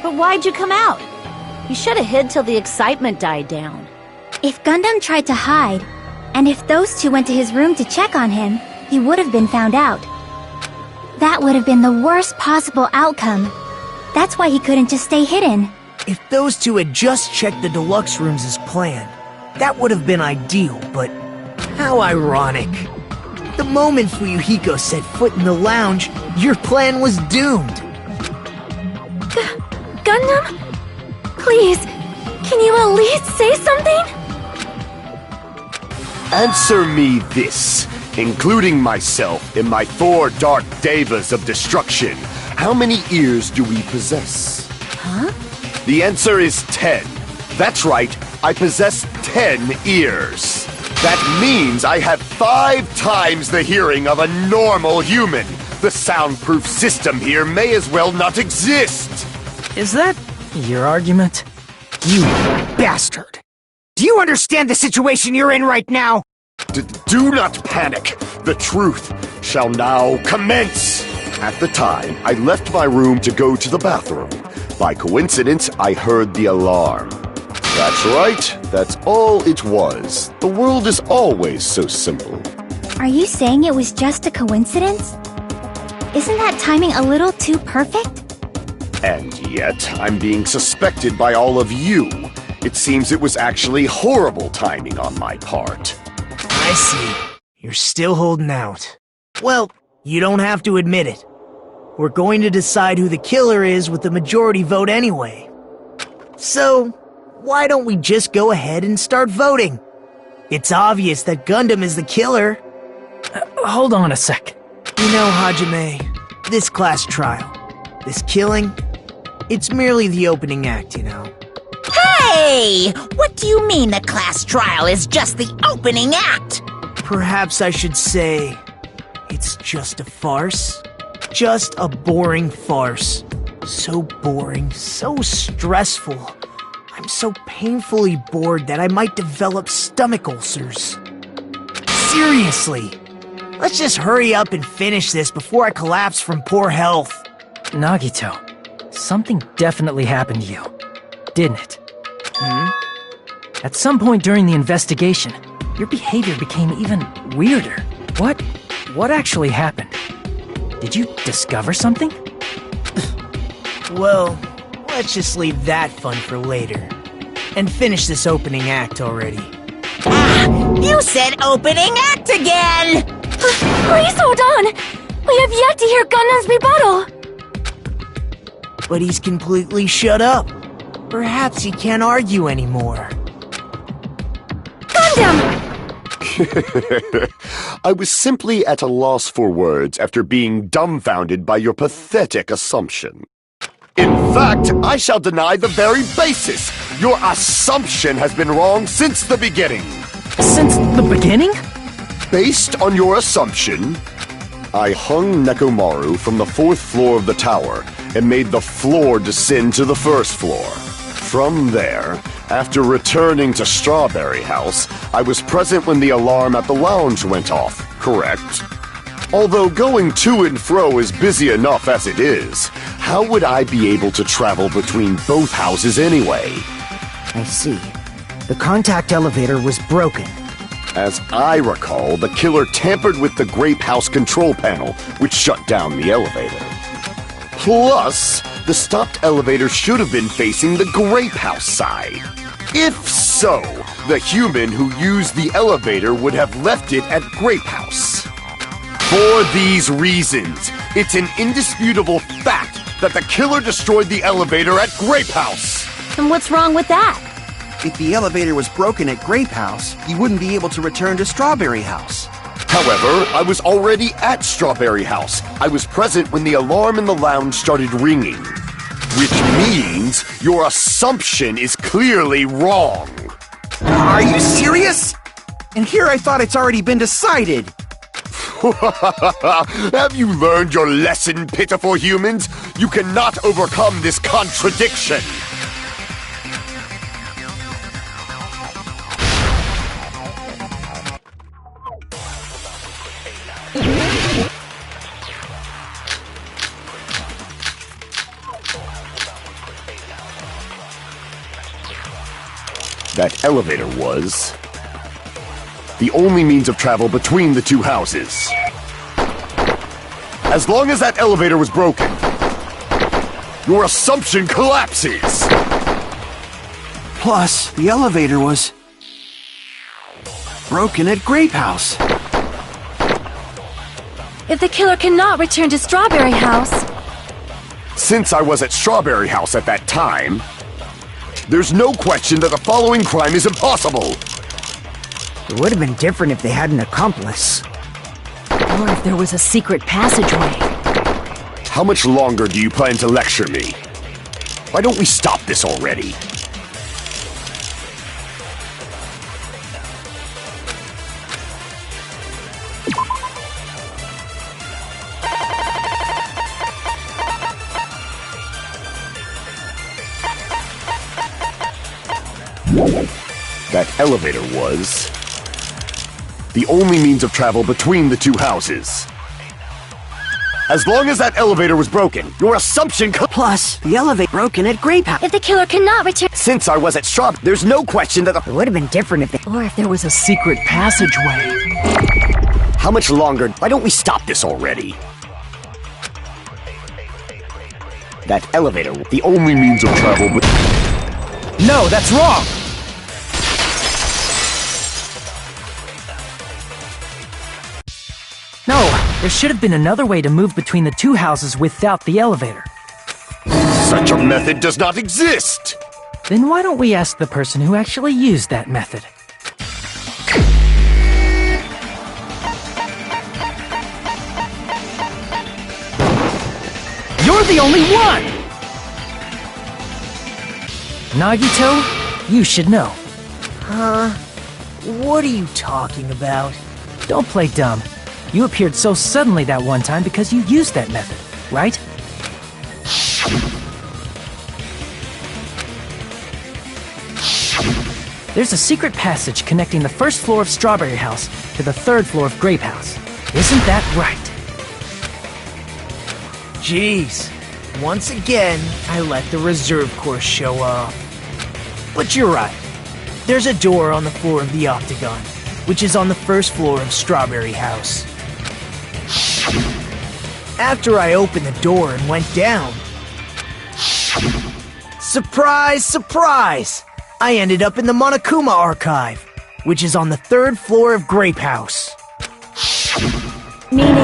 But why'd you come out? You should have hid till the excitement died down. If Gundam tried to hide, and if those two went to his room to check on him, he would have been found out. That would have been the worst possible outcome. That's why he couldn't just stay hidden. If those two had just checked the deluxe rooms as planned, that would have been ideal, but how ironic. The moment Fuyuhiko set foot in the lounge, your plan was doomed. Gundam? Please, can you at least say something? Answer me this, including myself in my 4 dark devas of destruction. How many ears do we possess? Huh? The answer is 10. That's right, I possess 10 ears. That means I have 5 times the hearing of a normal human. The soundproof system here may as well not exist. Is that your argument? You bastard! Do you understand the situation you're in right now? Do not panic. The truth shall now commence. At the time, I left my room to go to the bathroom. By coincidence, I heard the alarm. That's right. That's all it was. The world is always so simple. Are you saying it was just a coincidence? Isn't that timing a little too perfect? And yet, I'm being suspected by all of you. It seems it was actually horrible timing on my part. I see. You're still holding out. Well, you don't have to admit it. We're going to decide who the killer is with the majority vote anyway. So, why don't we just go ahead and start voting? It's obvious that Gundam is the killer. Hold on a sec. You know, Hajime, this class trial, this killing, It's merely the opening act, you know. Hey! What do you mean the class trial is just the opening act? Perhaps I should say, it's just a farce. Just a boring farce. So boring, so stressful. I'm so painfully bored that I might develop stomach ulcers. Seriously, let's just hurry up and finish this before I collapse from poor health. Nagito, something definitely happened to you, didn't it? At some point during the investigation, your behavior became even weirder. What actually happened? Did you discover something? Well, let's just leave that fun for later. And finish this opening act already. You said opening act again! Please hold on! We have yet to hear Gundam's rebuttal! But he's completely shut up. Perhaps he can't argue anymore. Gundam! I was simply at a loss for words after being dumbfounded by your pathetic assumption. In fact, I shall deny the very basis. Your assumption has been wrong since the beginning. Since the beginning? Based on your assumption, I hung Nekomaru from the 4th floor of the tower and made the floor descend to the 1st floor. From there, after returning to Strawberry House, I was present when the alarm at the lounge went off, correct? Although going to and fro is busy enough as it is, how would I be able to travel between both houses anyway? I see. The contact elevator was broken. As I recall, the killer tampered with the Grape House control panel, which shut down the elevator. Plus, the stopped elevator should have been facing the Grape House side. If so, the human who used the elevator would have left it at Grape House. For these reasons, it's an indisputable fact that the killer destroyed the elevator at Grape House. And what's wrong with that? If the elevator was broken at Grape House, he wouldn't be able to return to Strawberry House. However, I was already at Strawberry House. I was present when the alarm in the lounge started ringing. Which means your assumption is clearly wrong. Are you serious? And here I thought it's already been decided. Have you learned your lesson, pitiful humans? You cannot overcome this contradiction. That elevator was the only means of travel between the two houses. As long as that elevator was broken, your assumption collapses. Plus, the elevator was broken at Grape House. If the killer cannot return to Strawberry House... Since I was at Strawberry House at that time, there's no question that the following crime is impossible. It would have been different if they had an accomplice. Or if there was a secret passageway. How much longer do you plan to lecture me? Why don't we stop this already? That elevator was the only means of travel between the two houses. As long as that elevator was broken, your assumption Plus, the elevator broken at Grape House. If the killer cannot return... Since I was at Straw, there's no question that It would have been different if they... Or if there was a secret passageway. How much longer? Why don't we stop this already? That elevator, the only means of travel No, that's wrong! No, there should have been another way to move between the two houses without the elevator. Such a method does not exist! Then why don't we ask the person who actually used that method? You're the only one! Nagito, you should know. What are you talking about? Don't play dumb. You appeared so suddenly that one time because you used that method, right? There's a secret passage connecting the first floor of Strawberry House to the third floor of Grape House. Isn't that right? Jeez. Once again, I let the reserve course show up. But you're right. There's a door on the floor of the Octagon, which is on the first floor of Strawberry House. After I opened the door and went down... Surprise, surprise! I ended up in the Monokuma Archive, which is on the third floor of Grape House. Meaning,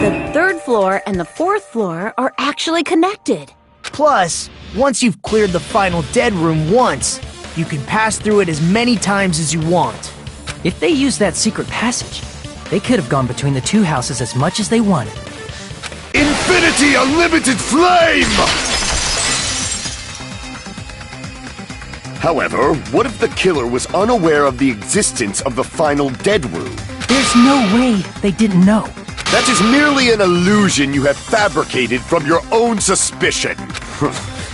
the third floor and the fourth floor are actually connected. Plus, once you've cleared the final dead room once, you can pass through it as many times as you want. If they used that secret passage, they could have gone between the two houses as much as they wanted. Infinity Unlimited Flame! However, what if the killer was unaware of the existence of the final dead room? There's no way they didn't know. That is merely an illusion you have fabricated from your own suspicion.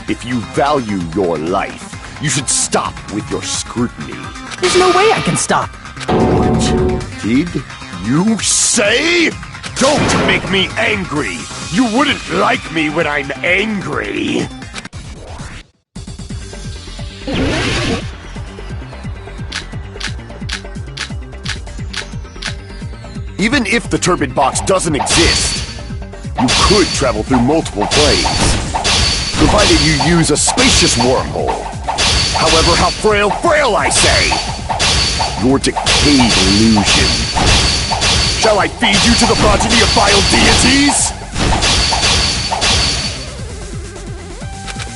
If you value your life, you should stop with your scrutiny. There's no way I can stop. What did you say? Don't make me angry! You wouldn't like me when I'm angry! Even if the turbid box doesn't exist, you could travel through multiple planes, provided you use a spacious wormhole. However, how frail I say! Your decayed illusion. Shall I feed you to the progeny of vile deities?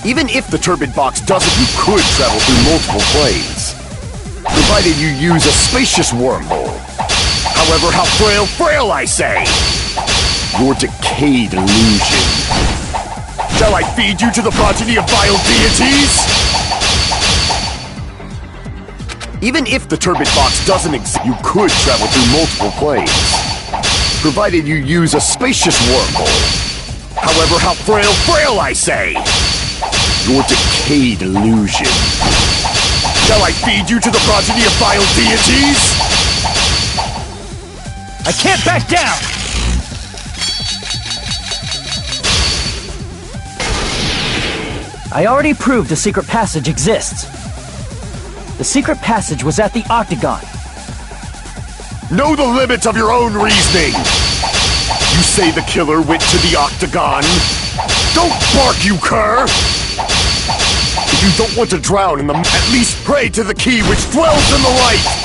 Even if the turbid box doesn't, you could travel through multiple planes, provided you use a spacious wormhole. However, how frail I say! Your decayed illusion. Shall I feed you to the progeny of vile deities? Even if the turbid box doesn't exist, you could travel through multiple planes, provided you use a spacious wormhole. However, how frail I say! Your decayed illusion. Shall I feed you to the progeny of vile deities? I can't back down! I already proved a secret passage exists. The secret passage was at the Octagon. Know the limits of your own reasoning! You say the killer went to the Octagon? Don't bark, you cur! If you don't want to drown in the... at least pray to the key which dwells in the light!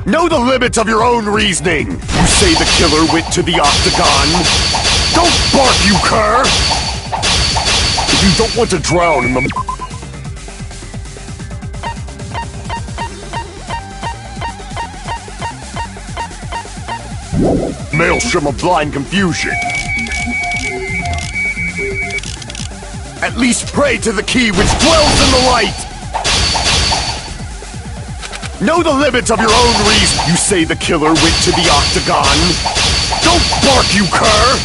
Know the limits of your own reasoning! You say the killer went to the Octagon? Don't bark, you cur! If you don't want to drown in the... maelstrom of blind confusion. At least pray to the key which dwells in the light! Know the limits of your own reason. You say the killer went to the Octagon? Don't bark, you cur!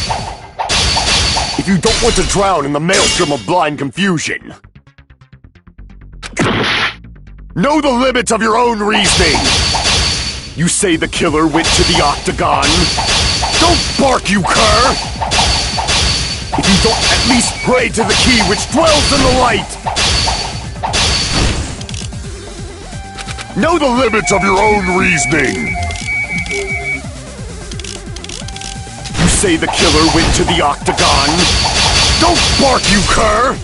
If you don't want to drown in the maelstrom of blind confusion. Know the limits of your own reasoning. You say the killer went to the Octagon? Don't bark, you cur! If you don't at least pray to the key which dwells in the light! Know the limits of your own reasoning! You say the killer went to the Octagon? Don't bark, you cur!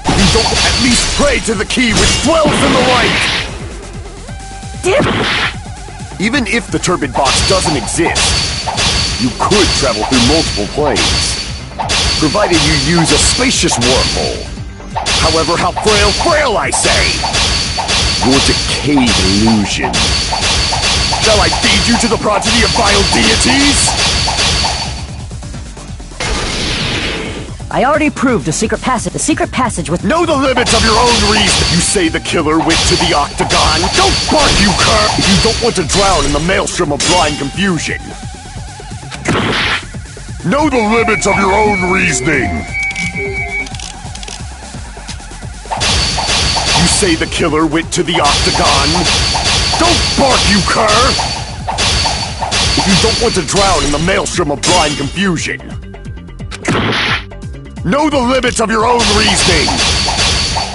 If you don't at least pray to the key which dwells in the light! Even if the turbid box doesn't exist, you could travel through multiple planes, provided you use a spacious wormhole. However, how frail I say! Your decayed illusion. Shall I feed you to the progeny of vile deities? I already proved the secret passage with— Know the limits of your own reason! You say the killer went to the octagon. Don't bark, you cur! If you don't want to drown in the maelstrom of blind confusion. Know the limits of your own reasoning! You say the killer went to the octagon. Don't bark, you cur! If you don't want to drown in the maelstrom of blind confusion. Know the limits of your own reasoning!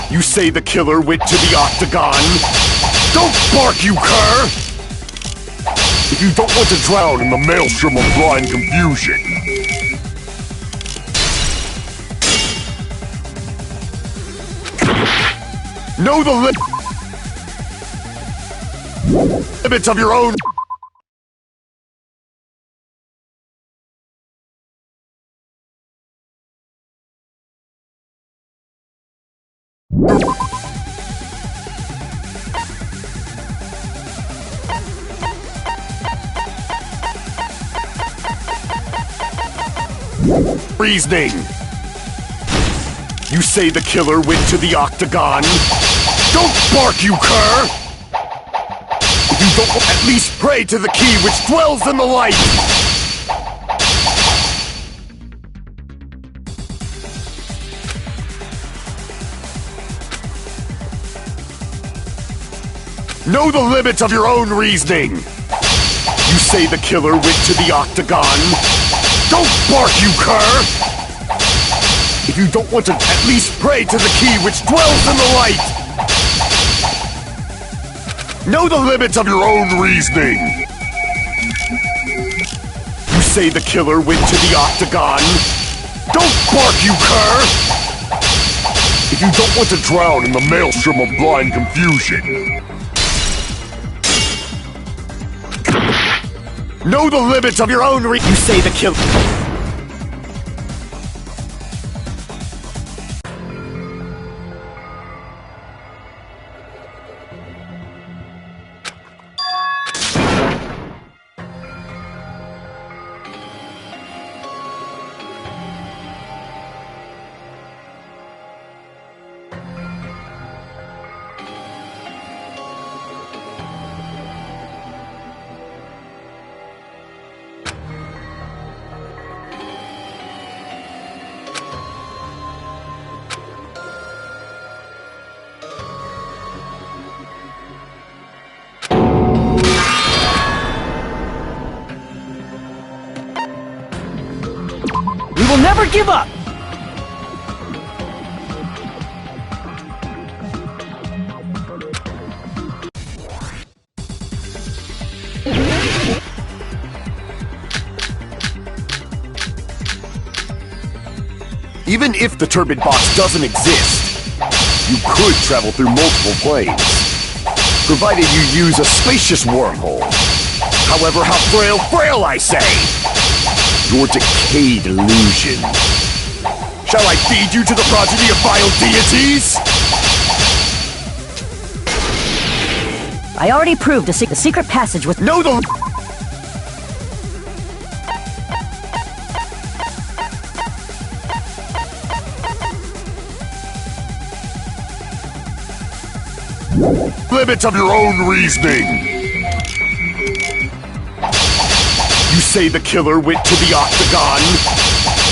You say the killer went to the octagon. Don't bark, you cur! If you don't want to drown in the maelstrom of blind confusion. Know the limits of your own— reasoning. You say the killer went to the octagon. Don't bark, you cur! If you don't, at least pray to the key which dwells in the light! Know the limits of your own reasoning! You say the killer went to the octagon. Don't bark, you cur! If you don't want to, at least pray to the key which dwells in the light! Know the limits of your own reasoning! You say the killer went to the octagon. Don't bark, you cur! If you don't want to drown in the maelstrom of blind confusion. Know the limits of your own You say the killer— We will never give up! Even if the turbid box doesn't exist, you could travel through multiple planes, provided you use a spacious wormhole. However, how frail I say! Your decayed illusion. Shall I feed you to the progeny of vile deities? I already proved the secret passage with— Know the limits of your own reasoning. You say the killer went to the octagon.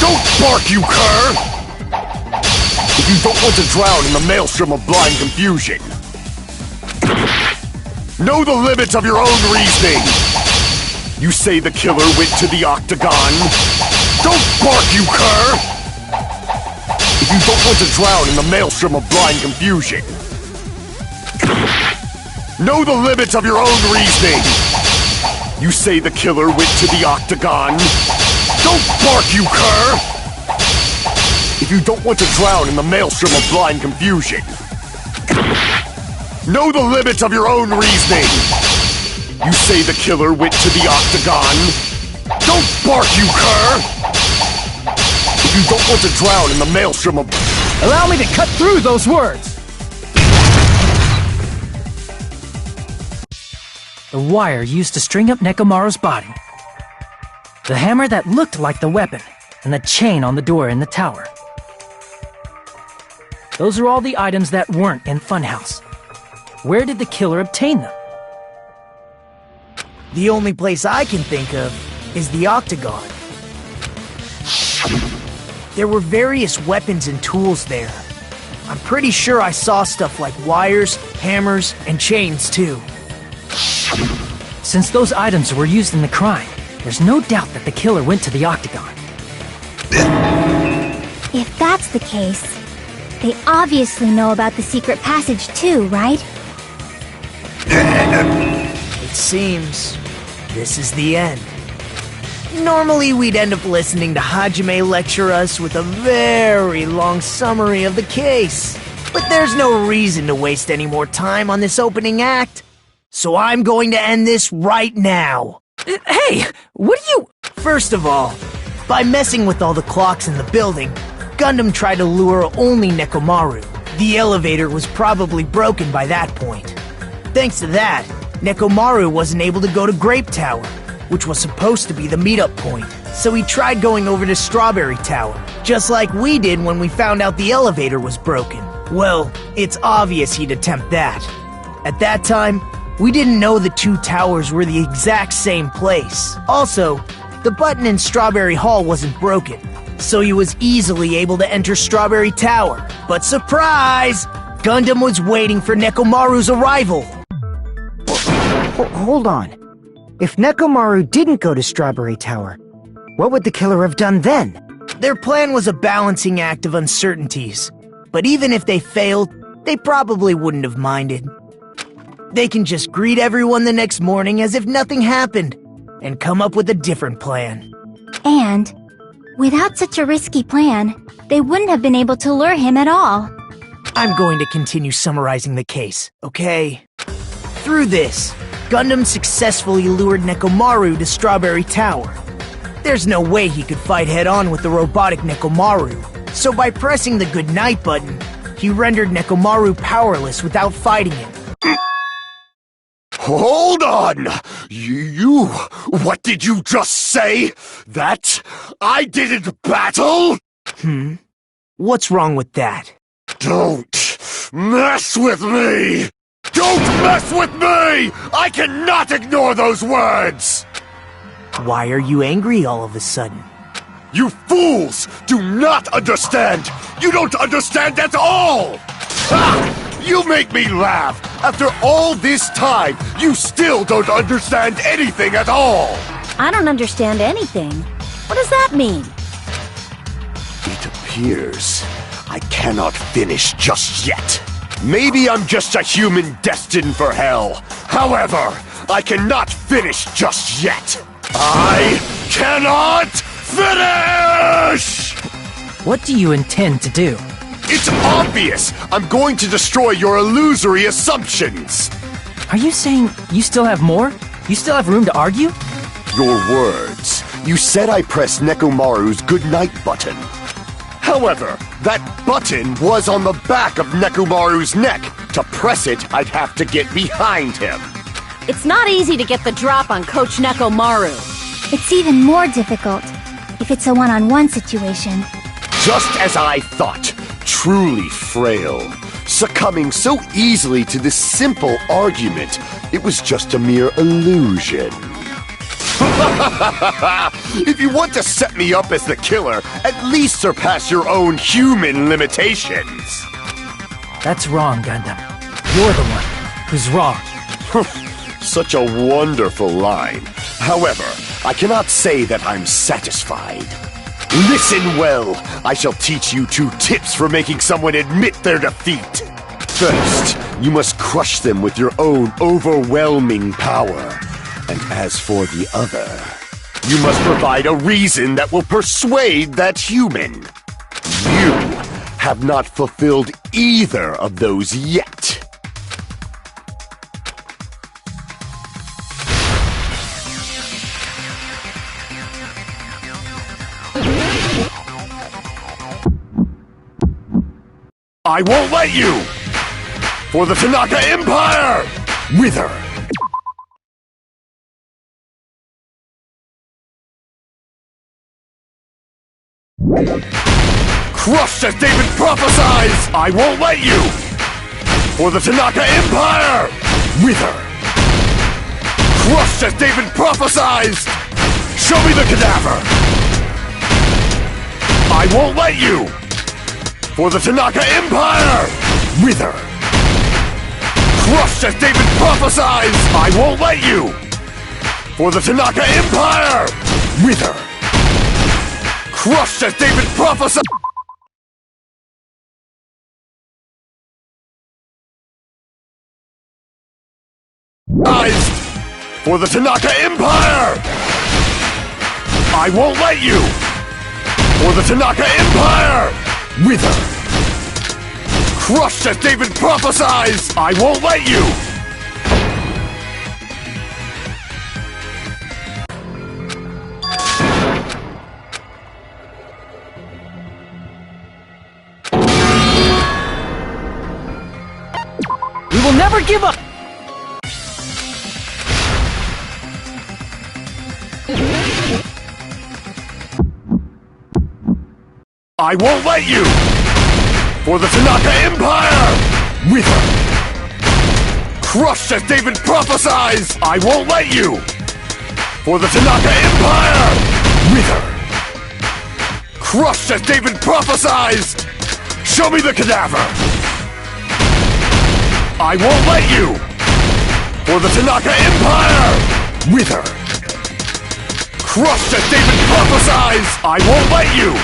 Don't bark, you cur! If you don't want to drown in the maelstrom of blind confusion. Know the limits of your own reasoning. You say the killer went to the octagon. Don't bark, you cur! If you don't want to drown in the maelstrom of blind confusion. Know the limits of your own reasoning. You say the killer went to the octagon. Don't bark, you cur! If you don't want to drown in the maelstrom of blind confusion. Know the limits of your own reasoning. You say the killer went to the octagon. Don't bark, you cur! If you don't want to drown in the maelstrom of— Allow me to cut through those words! The wire used to string up Nekomaru's body. The hammer that looked like the weapon, and the chain on the door in the tower. Those are all the items that weren't in Funhouse. Where did the killer obtain them? The only place I can think of is the Octagon. There were various weapons and tools there. I'm pretty sure I saw stuff like wires, hammers, and chains too. Since those items were used in the crime, there's no doubt that the killer went to the Octagon. If that's the case, they obviously know about the secret passage too, right? It seems this is the end. Normally we'd end up listening to Hajime lecture us with a very long summary of the case. But there's no reason to waste any more time on this opening act. So I'm going to end this right now. Hey, what are you... First of all, by messing with all the clocks in the building, Gundam tried to lure only Nekomaru. The elevator was probably broken by that point. Thanks to that, Nekomaru wasn't able to go to Grape Tower, which was supposed to be the meetup point. So he tried going over to Strawberry Tower, just like we did when we found out the elevator was broken. Well, it's obvious he'd attempt that. At that time, we didn't know the two towers were the exact same place. Also, the button in Strawberry Hall wasn't broken, so he was easily able to enter Strawberry Tower. But surprise! Gundam was waiting for Nekomaru's arrival. Hold on. If Nekomaru didn't go to Strawberry Tower, what would the killer have done then? Their plan was a balancing act of uncertainties, but even if they failed, they probably wouldn't have minded. They can just greet everyone the next morning as if nothing happened, and come up with a different plan. And, without such a risky plan, they wouldn't have been able to lure him at all. I'm going to continue summarizing the case, okay? Through this, Gundam successfully lured Nekomaru to Strawberry Tower. There's no way he could fight head-on with the robotic Nekomaru, so by pressing the goodnight button, he rendered Nekomaru powerless without fighting him. Hold on! What did you just say? That I didn't battle? What's wrong with that? Don't mess with me! Don't mess with me! I cannot ignore those words! Why are you angry all of a sudden? You fools do not understand! You don't understand at all! Ha! You make me laugh! After all this time, you still don't understand anything at all! I don't understand anything. What does that mean? It appears I cannot finish just yet. Maybe I'm just a human destined for hell. However, I cannot finish just yet. I cannot finish! What do you intend to do? It's obvious! I'm going to destroy your illusory assumptions! Are you saying you still have more? You still have room to argue? Your words. You said I pressed Nekomaru's goodnight button. However, that button was on the back of Nekomaru's neck. To press it, I'd have to get behind him. It's not easy to get the drop on Coach Nekomaru. It's even more difficult if it's a one-on-one situation. Just as I thought. Truly frail. Succumbing so easily to this simple argument, it was just a mere illusion. If you want to set me up as the killer, at least surpass your own human limitations. That's wrong, Gundam. You're the one who's wrong. Such a wonderful line. However, I cannot say that I'm satisfied. Listen well. I shall teach you 2 tips for making someone admit their defeat. First, you must crush them with your own overwhelming power. And as for the other, you must provide a reason that will persuade that human. You have not fulfilled either of those yet. I won't let you! For the Tanaka Empire! Wither! Crushed as David prophesies, I won't let you! For the Tanaka Empire! Wither! Crushed as David prophesies! Show me the cadaver! I won't let you! For the Tanaka Empire! Wither! Crushed as David prophesies! I won't let you! For the Tanaka Empire! Wither! Crushed as David prophesies! For the Tanaka Empire! I won't let you! For the Tanaka Empire! Wither! Crushed as David prophesies! I won't let you! We will never give up! I won't let you! For the Tanaka Empire! Wither! Crushed as David prophesies! I won't let you! For the Tanaka Empire! Wither! Crushed as David prophesies! Show me the cadaver! I won't let you! For the Tanaka Empire! Wither! Crushed as David prophesies! I won't let you!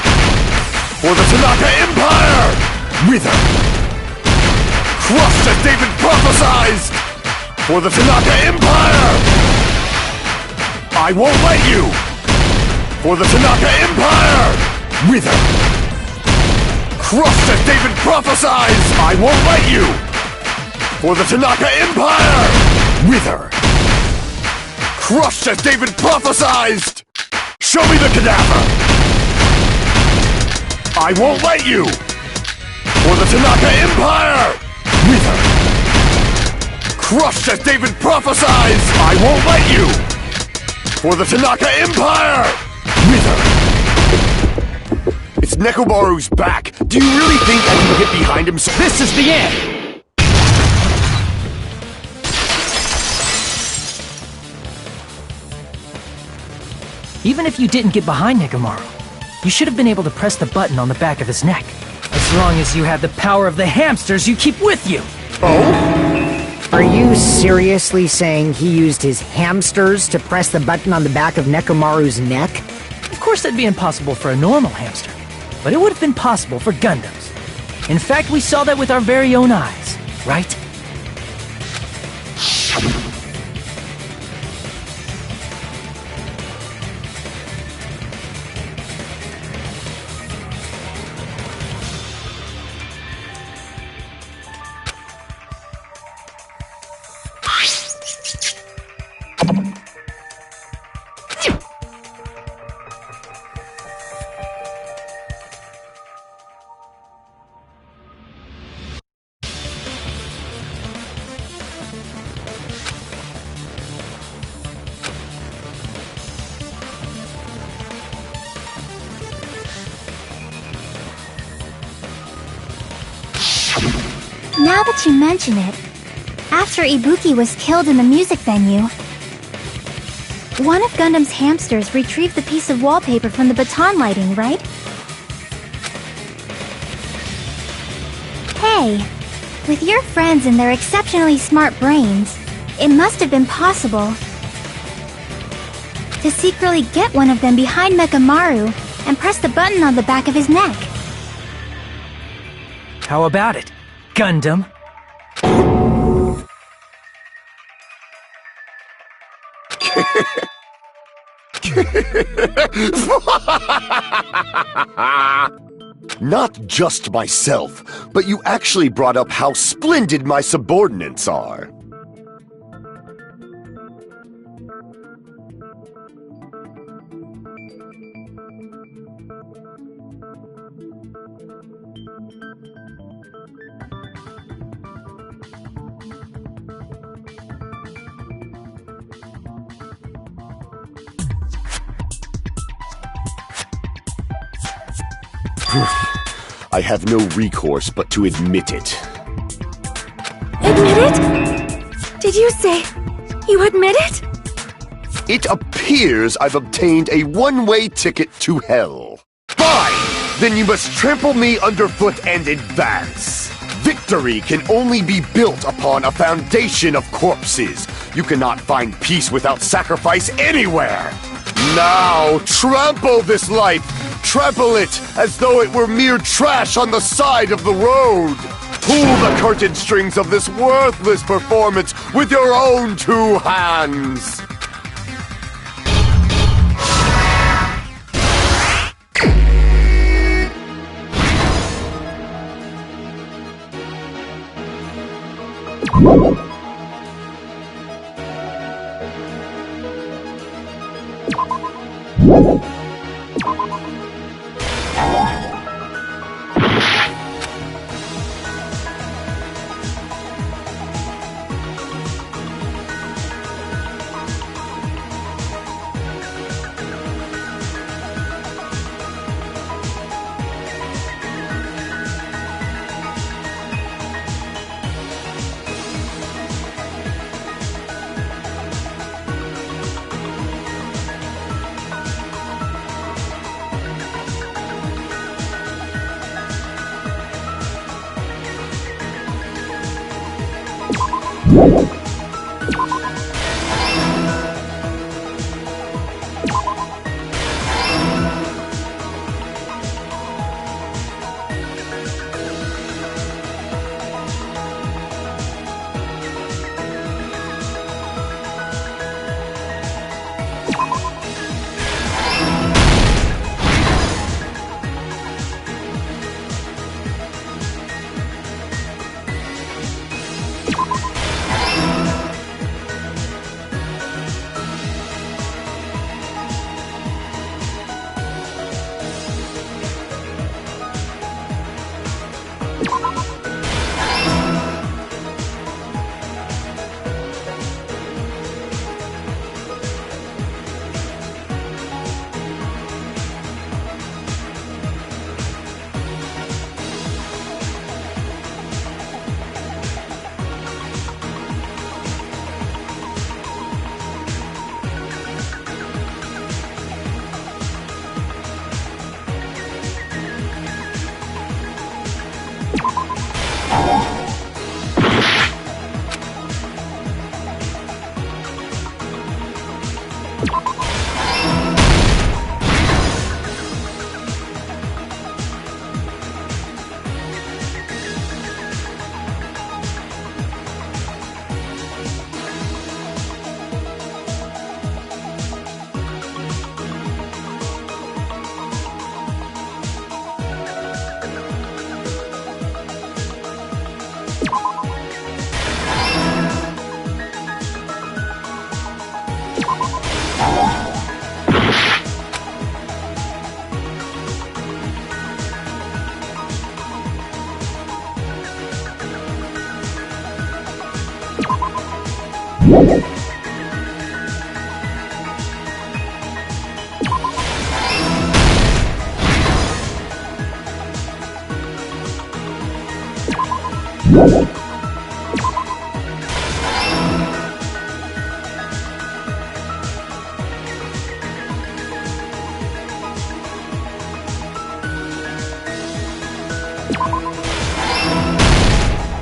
For the Tanaka Empire! Wither! Crushed as David prophesies! For the Tanaka Empire! I won't let you! For the Tanaka Empire! Wither! Crushed as David prophesies! I won't let you! For the Tanaka Empire! Wither! Crushed as David prophesied! Show me the cadaver! I won't let you! For the Tanaka Empire! Wither! Crushed as David prophesies! I won't let you! For the Tanaka Empire! Wither! It's Nekomaru's back! Do you really think I can get behind him? This is the end! Even if you didn't get behind Nekomaru, you should have been able to press the button on the back of his neck. As long as you had the power of the hamsters you keep with you! Oh? Are you seriously saying he used his hamsters to press the button on the back of Nekomaru's neck? Of course that'd be impossible for a normal hamster, but it would have been possible for Gundams. In fact, we saw that with our very own eyes, right? Now that you mention it, after Ibuki was killed in the music venue, one of Gundam's hamsters retrieved the piece of wallpaper from the baton lighting, right? Hey, with your friends and their exceptionally smart brains, it must have been possible to secretly get one of them behind Mechamaru and press the button on the back of his neck. How about it, Gundam? Not just myself, but you actually brought up how splendid my subordinates are. I have no recourse but to admit it. Admit it? Did you say you admit it? It appears I've obtained a one-way ticket to hell. Fine! Then you must trample me underfoot and advance. Victory can only be built upon a foundation of corpses. You cannot find peace without sacrifice anywhere. Now, trample this life. Trample it as though it were mere trash on the side of the road. Pull the curtain strings of this worthless performance with your own two hands.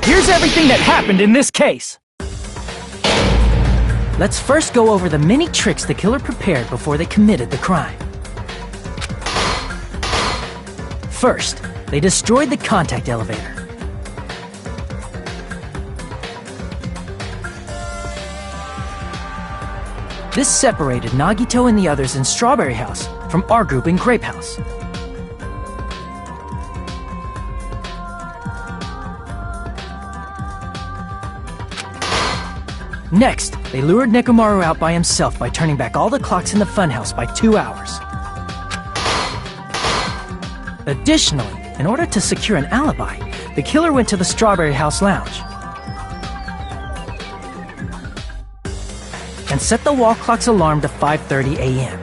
Here's everything that happened in this case. Let's first go over the many tricks the killer prepared before they committed the crime. First, they destroyed the contact elevator. This separated Nagito and the others in Strawberry House from our group in Grape House. Next, they lured Nekomaru out by himself by turning back all the clocks in the funhouse by 2 hours. Additionally, in order to secure an alibi, the killer went to the Strawberry House lounge and set the wall clock's alarm to 5:30 a.m.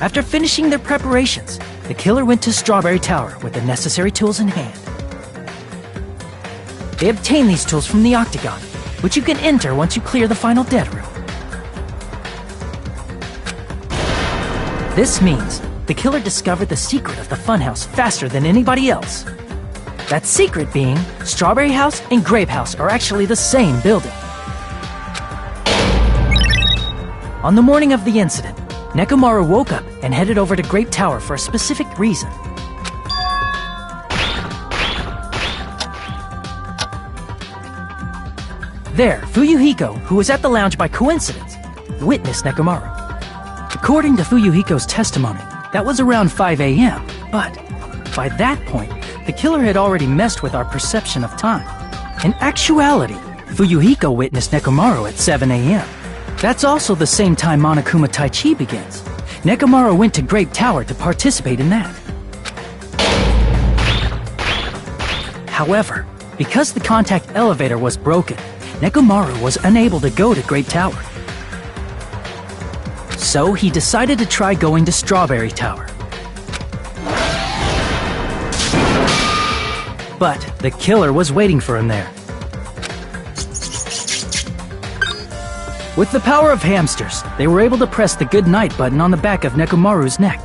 After finishing their preparations, the killer went to Strawberry Tower with the necessary tools in hand. They obtained these tools from the Octagon, which you can enter once you clear the final dead room. This means the killer discovered the secret of the funhouse faster than anybody else. That secret being, Strawberry House and Grape House are actually the same building. On the morning of the incident, Nekomaru woke up and headed over to Grape Tower for a specific reason. There, Fuyuhiko, who was at the lounge by coincidence, witnessed Nekomaru. According to Fuyuhiko's testimony, that was around 5 a.m., but by that point, the killer had already messed with our perception of time. In actuality, Fuyuhiko witnessed Nekomaru at 7 a.m. That's also the same time Monokuma Taichi begins. Nekomaru went to Grape Tower to participate in that. However, because the contact elevator was broken, Nekomaru was unable to go to Grape Tower. So he decided to try going to Strawberry Tower. But the killer was waiting for him there. With the power of hamsters, they were able to press the good night button on the back of Nekomaru's neck.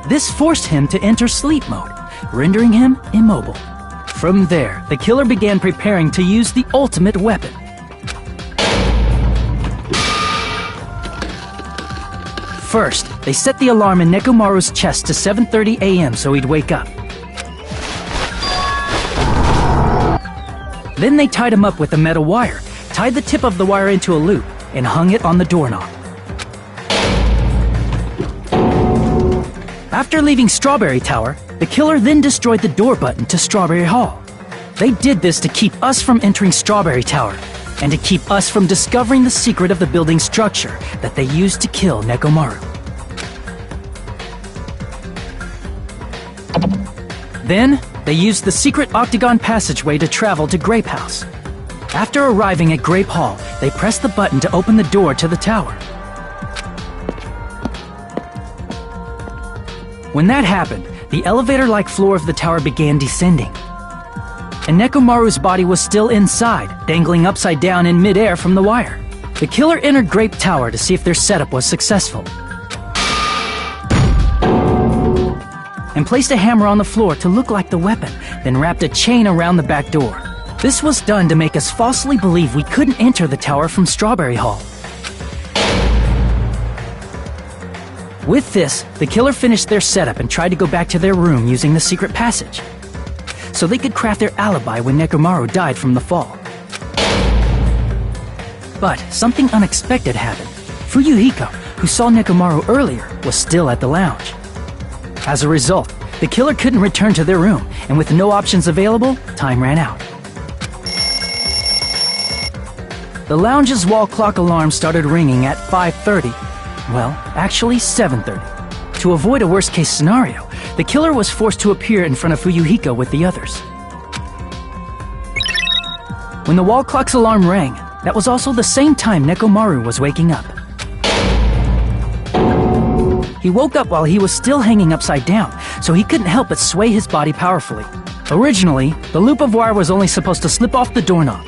This forced him to enter sleep mode, rendering him immobile. From there, the killer began preparing to use the ultimate weapon. First, they set the alarm in Nekomaru's chest to 7:30 a.m. so he'd wake up. Then they tied him up with a metal wire, tied the tip of the wire into a loop, and hung it on the doorknob. After leaving Strawberry Tower, the killer then destroyed the door button to Strawberry Hall. They did this to keep us from entering Strawberry Tower, and to keep us from discovering the secret of the building's structure that they used to kill Nekomaru. Then, they used the secret Octagon passageway to travel to Grape House. After arriving at Grape Hall, they pressed the button to open the door to the tower. When that happened, the elevator-like floor of the tower began descending. And Nekomaru's body was still inside, dangling upside down in midair from the wire. The killer entered Grape Tower to see if their setup was successful, and placed a hammer on the floor to look like the weapon, then wrapped a chain around the back door. This was done to make us falsely believe we couldn't enter the tower from Strawberry Hall. With this, the killer finished their setup and tried to go back to their room using the secret passage, so they could craft their alibi when Nekomaru died from the fall. But something unexpected happened. Fuyuhiko, who saw Nekomaru earlier, was still at the lounge. As a result, the killer couldn't return to their room, and with no options available, time ran out. The lounge's wall clock alarm started ringing at 5:30. Well, actually 7:30. To avoid a worst-case scenario, the killer was forced to appear in front of Fuyuhiko with the others. When the wall clock's alarm rang, that was also the same time Nekomaru was waking up. He woke up while he was still hanging upside down, so he couldn't help but sway his body powerfully. Originally, the loop of wire was only supposed to slip off the doorknob,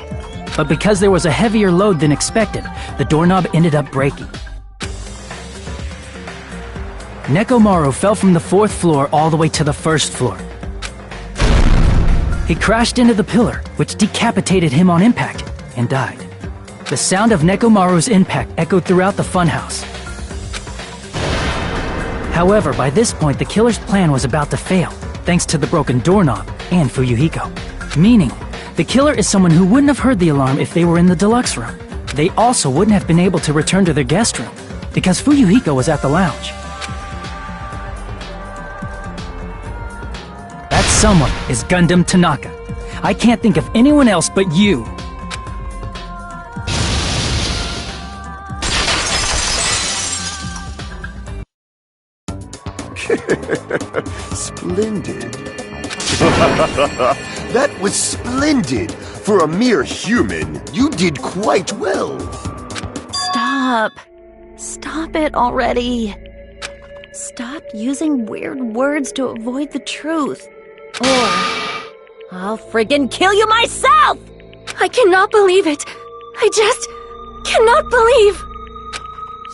but because there was a heavier load than expected, the doorknob ended up breaking. Nekomaru fell from the 4th floor all the way to the 1st floor. He crashed into the pillar, which decapitated him on impact, and died. The sound of Nekomaru's impact echoed throughout the funhouse. However, by this point, the killer's plan was about to fail, thanks to the broken doorknob and Fuyuhiko. Meaning, the killer is someone who wouldn't have heard the alarm if they were in the deluxe room. They also wouldn't have been able to return to their guest room, because Fuyuhiko was at the lounge. That someone is Gundam Tanaka. I can't think of anyone else but you. Splendid. That was splendid. For a mere human, you did quite well. Stop. stop it already. Stop using weird words to avoid the truth. Or I'll friggin' kill you myself! I cannot believe it. I just cannot believe.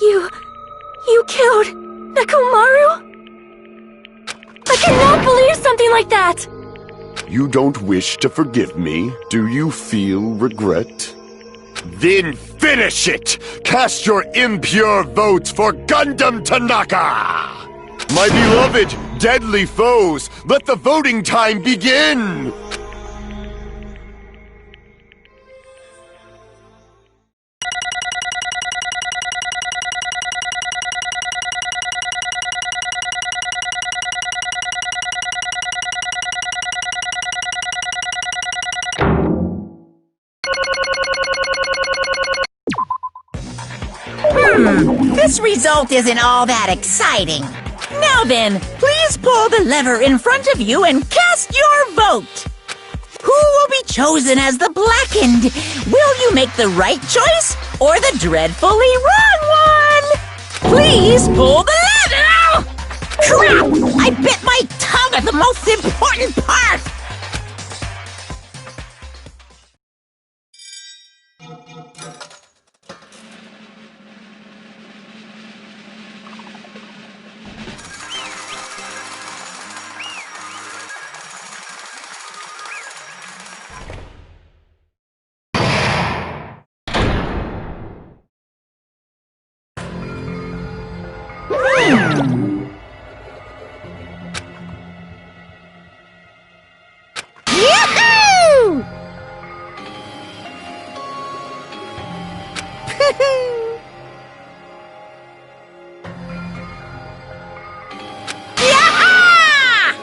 You killed Nekomaru? I cannot believe something like that! You don't wish to forgive me? Do you feel regret? Then finish it! Cast your impure votes for Gundam Tanaka! My beloved, deadly foes, let the voting time begin! This result isn't all that exciting. Now then, please pull the lever in front of you and cast your vote. Who will be chosen as the blackened? Will you make the right choice or the dreadfully wrong one? Please pull the lever! Crap! I bit my tongue at the most important part! Yahoo! Yaha!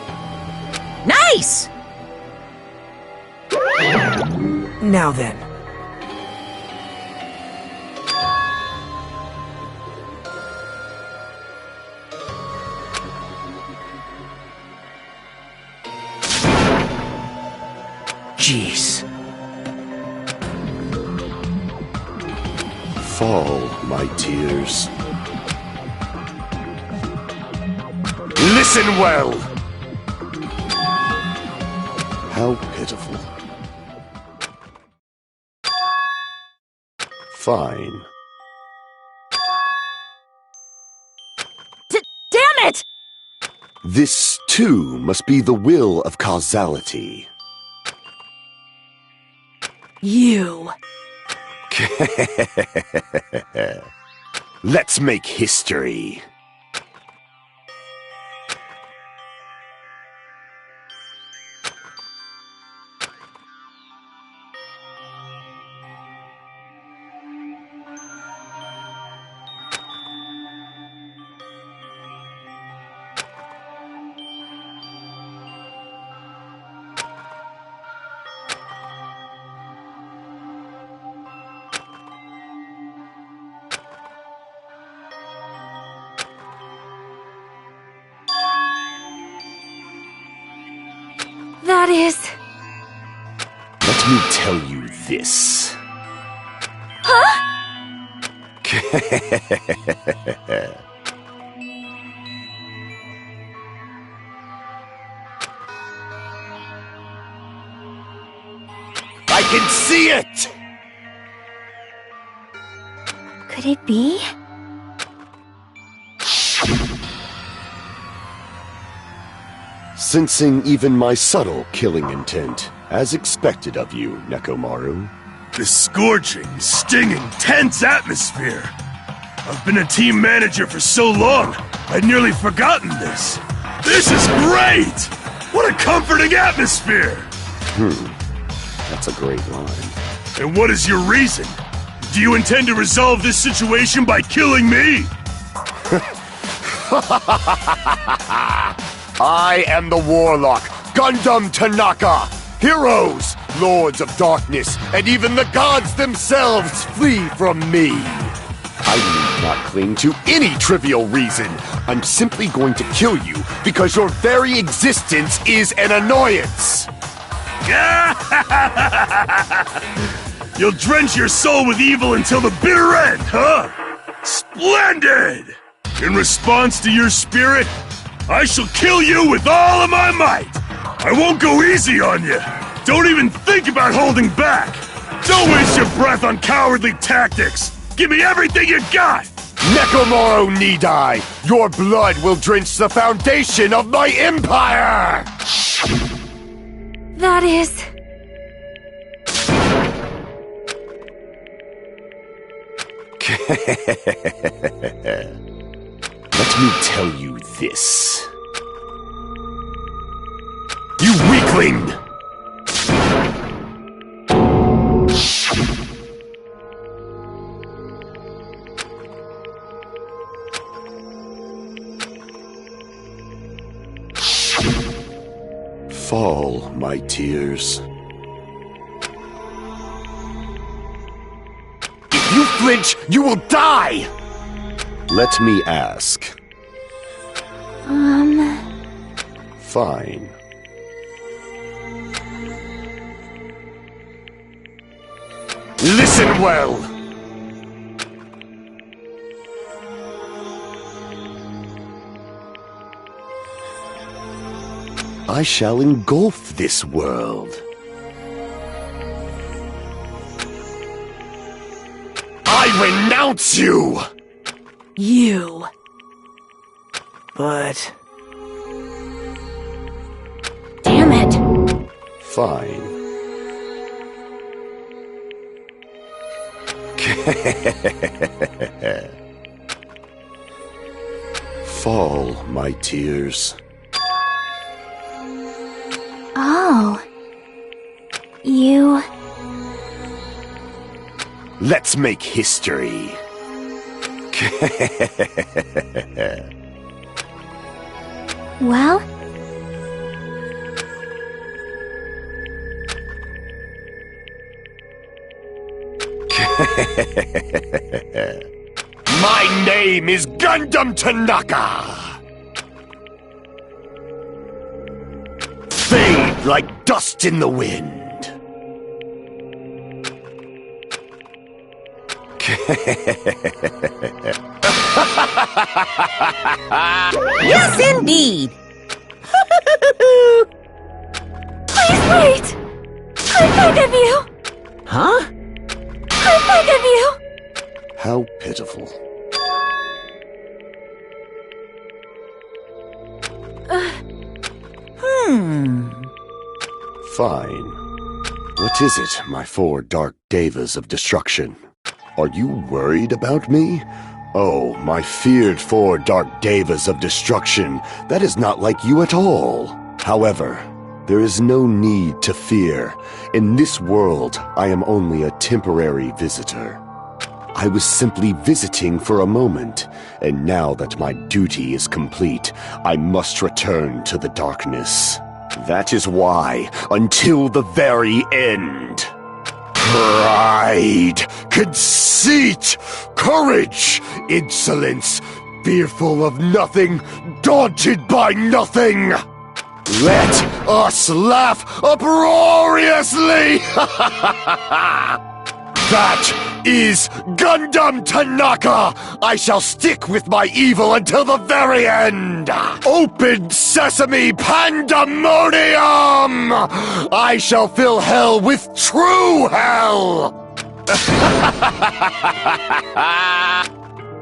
Nice! Now then. Jeez. Fall, my tears. Listen well! How pitiful. Fine. Damn it! This, too, must be the will of causality. You. Let's make history. That is... Let me tell you this. Huh? I can see it! Could it be? Sensing even my subtle killing intent, as expected of you, Nekomaru. The scorching, stinging, tense atmosphere. I've been a team manager for so long, I'd nearly forgotten this. This is great! What a comforting atmosphere! That's a great line. And what is your reason? Do you intend to resolve this situation by killing me? I am the Warlock, Gundam Tanaka! Heroes, Lords of Darkness, and even the gods themselves flee from me! I need not cling to any trivial reason. I'm simply going to kill you because your very existence is an annoyance! You'll drench your soul with evil until the bitter end, huh? Splendid! In response to your spirit, I shall kill you with all of my might! I won't go easy on you! Don't even think about holding back! Don't waste your breath on cowardly tactics! Give me everything you got! Nekomaru need I! Your blood will drench the foundation of my empire! That is... Let me tell you this. You weakling! Fall, my tears. If you flinch, you will die! Let me ask. Fine. Listen well! I shall engulf this world. I renounce you! You. But... Damn it. Fine. Fall, my tears. Oh. You... Let's make history. Well? My name is Gundam Tanaka! Fade like dust in the wind. Yes, indeed. Please wait! I beg of you! Huh? I beg of you! How pitiful. Fine. What is it, my four dark devas of destruction? Are you worried about me? Oh, my feared four dark devas of destruction, that is not like you at all. However, there is no need to fear. In this world, I am only a temporary visitor. I was simply visiting for a moment, and now that my duty is complete, I must return to the darkness. That is why, until the very end. Pride, conceit, courage, insolence, fearful of nothing, daunted by nothing. Let us laugh uproariously! That is Gundam Tanaka! I shall stick with my evil until the very end! Open sesame pandemonium! I shall fill hell with true hell!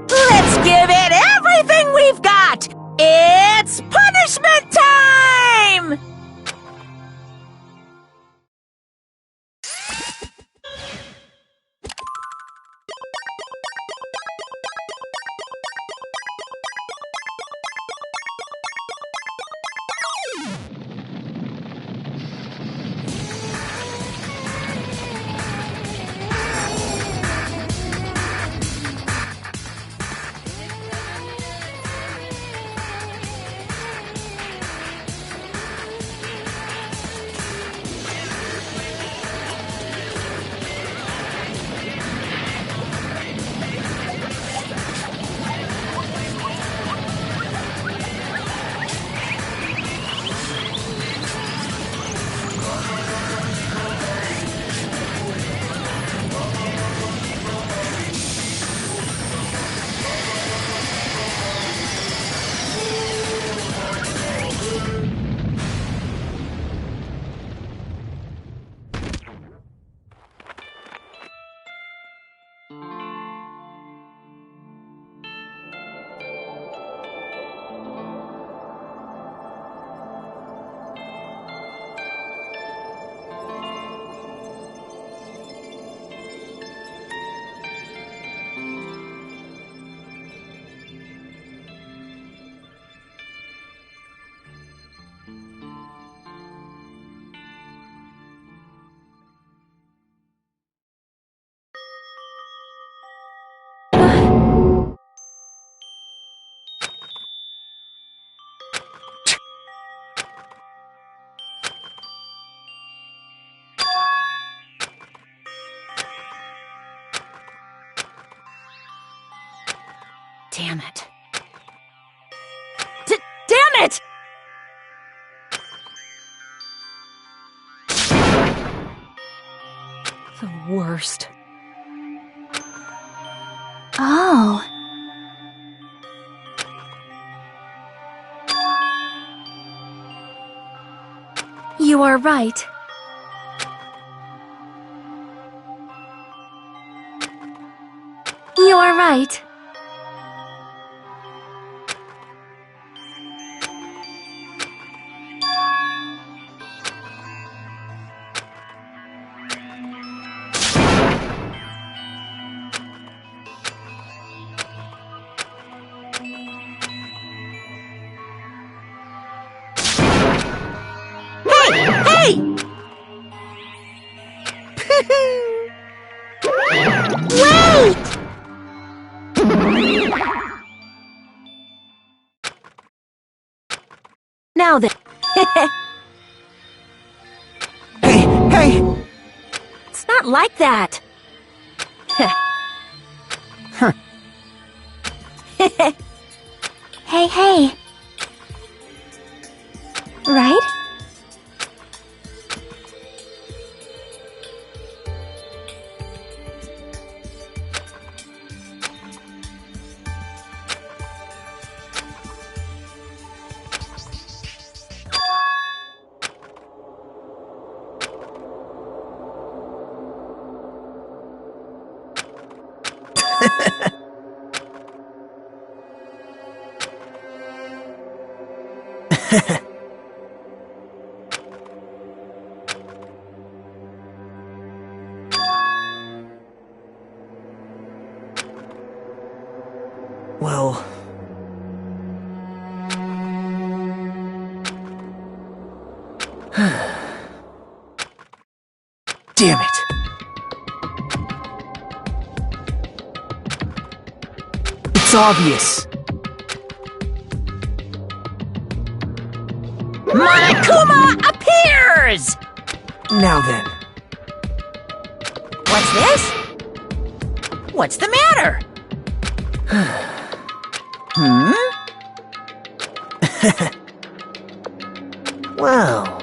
Let's give it everything we've got! It's punishment time! Damn it. Damn it! The worst. Oh. You are right. You are right. Now then. Hey! It's not like that. Huh. Hey. Right? Well... Damn it! It's obvious. Monokuma appears! Now then. What's this? What's the matter? Well...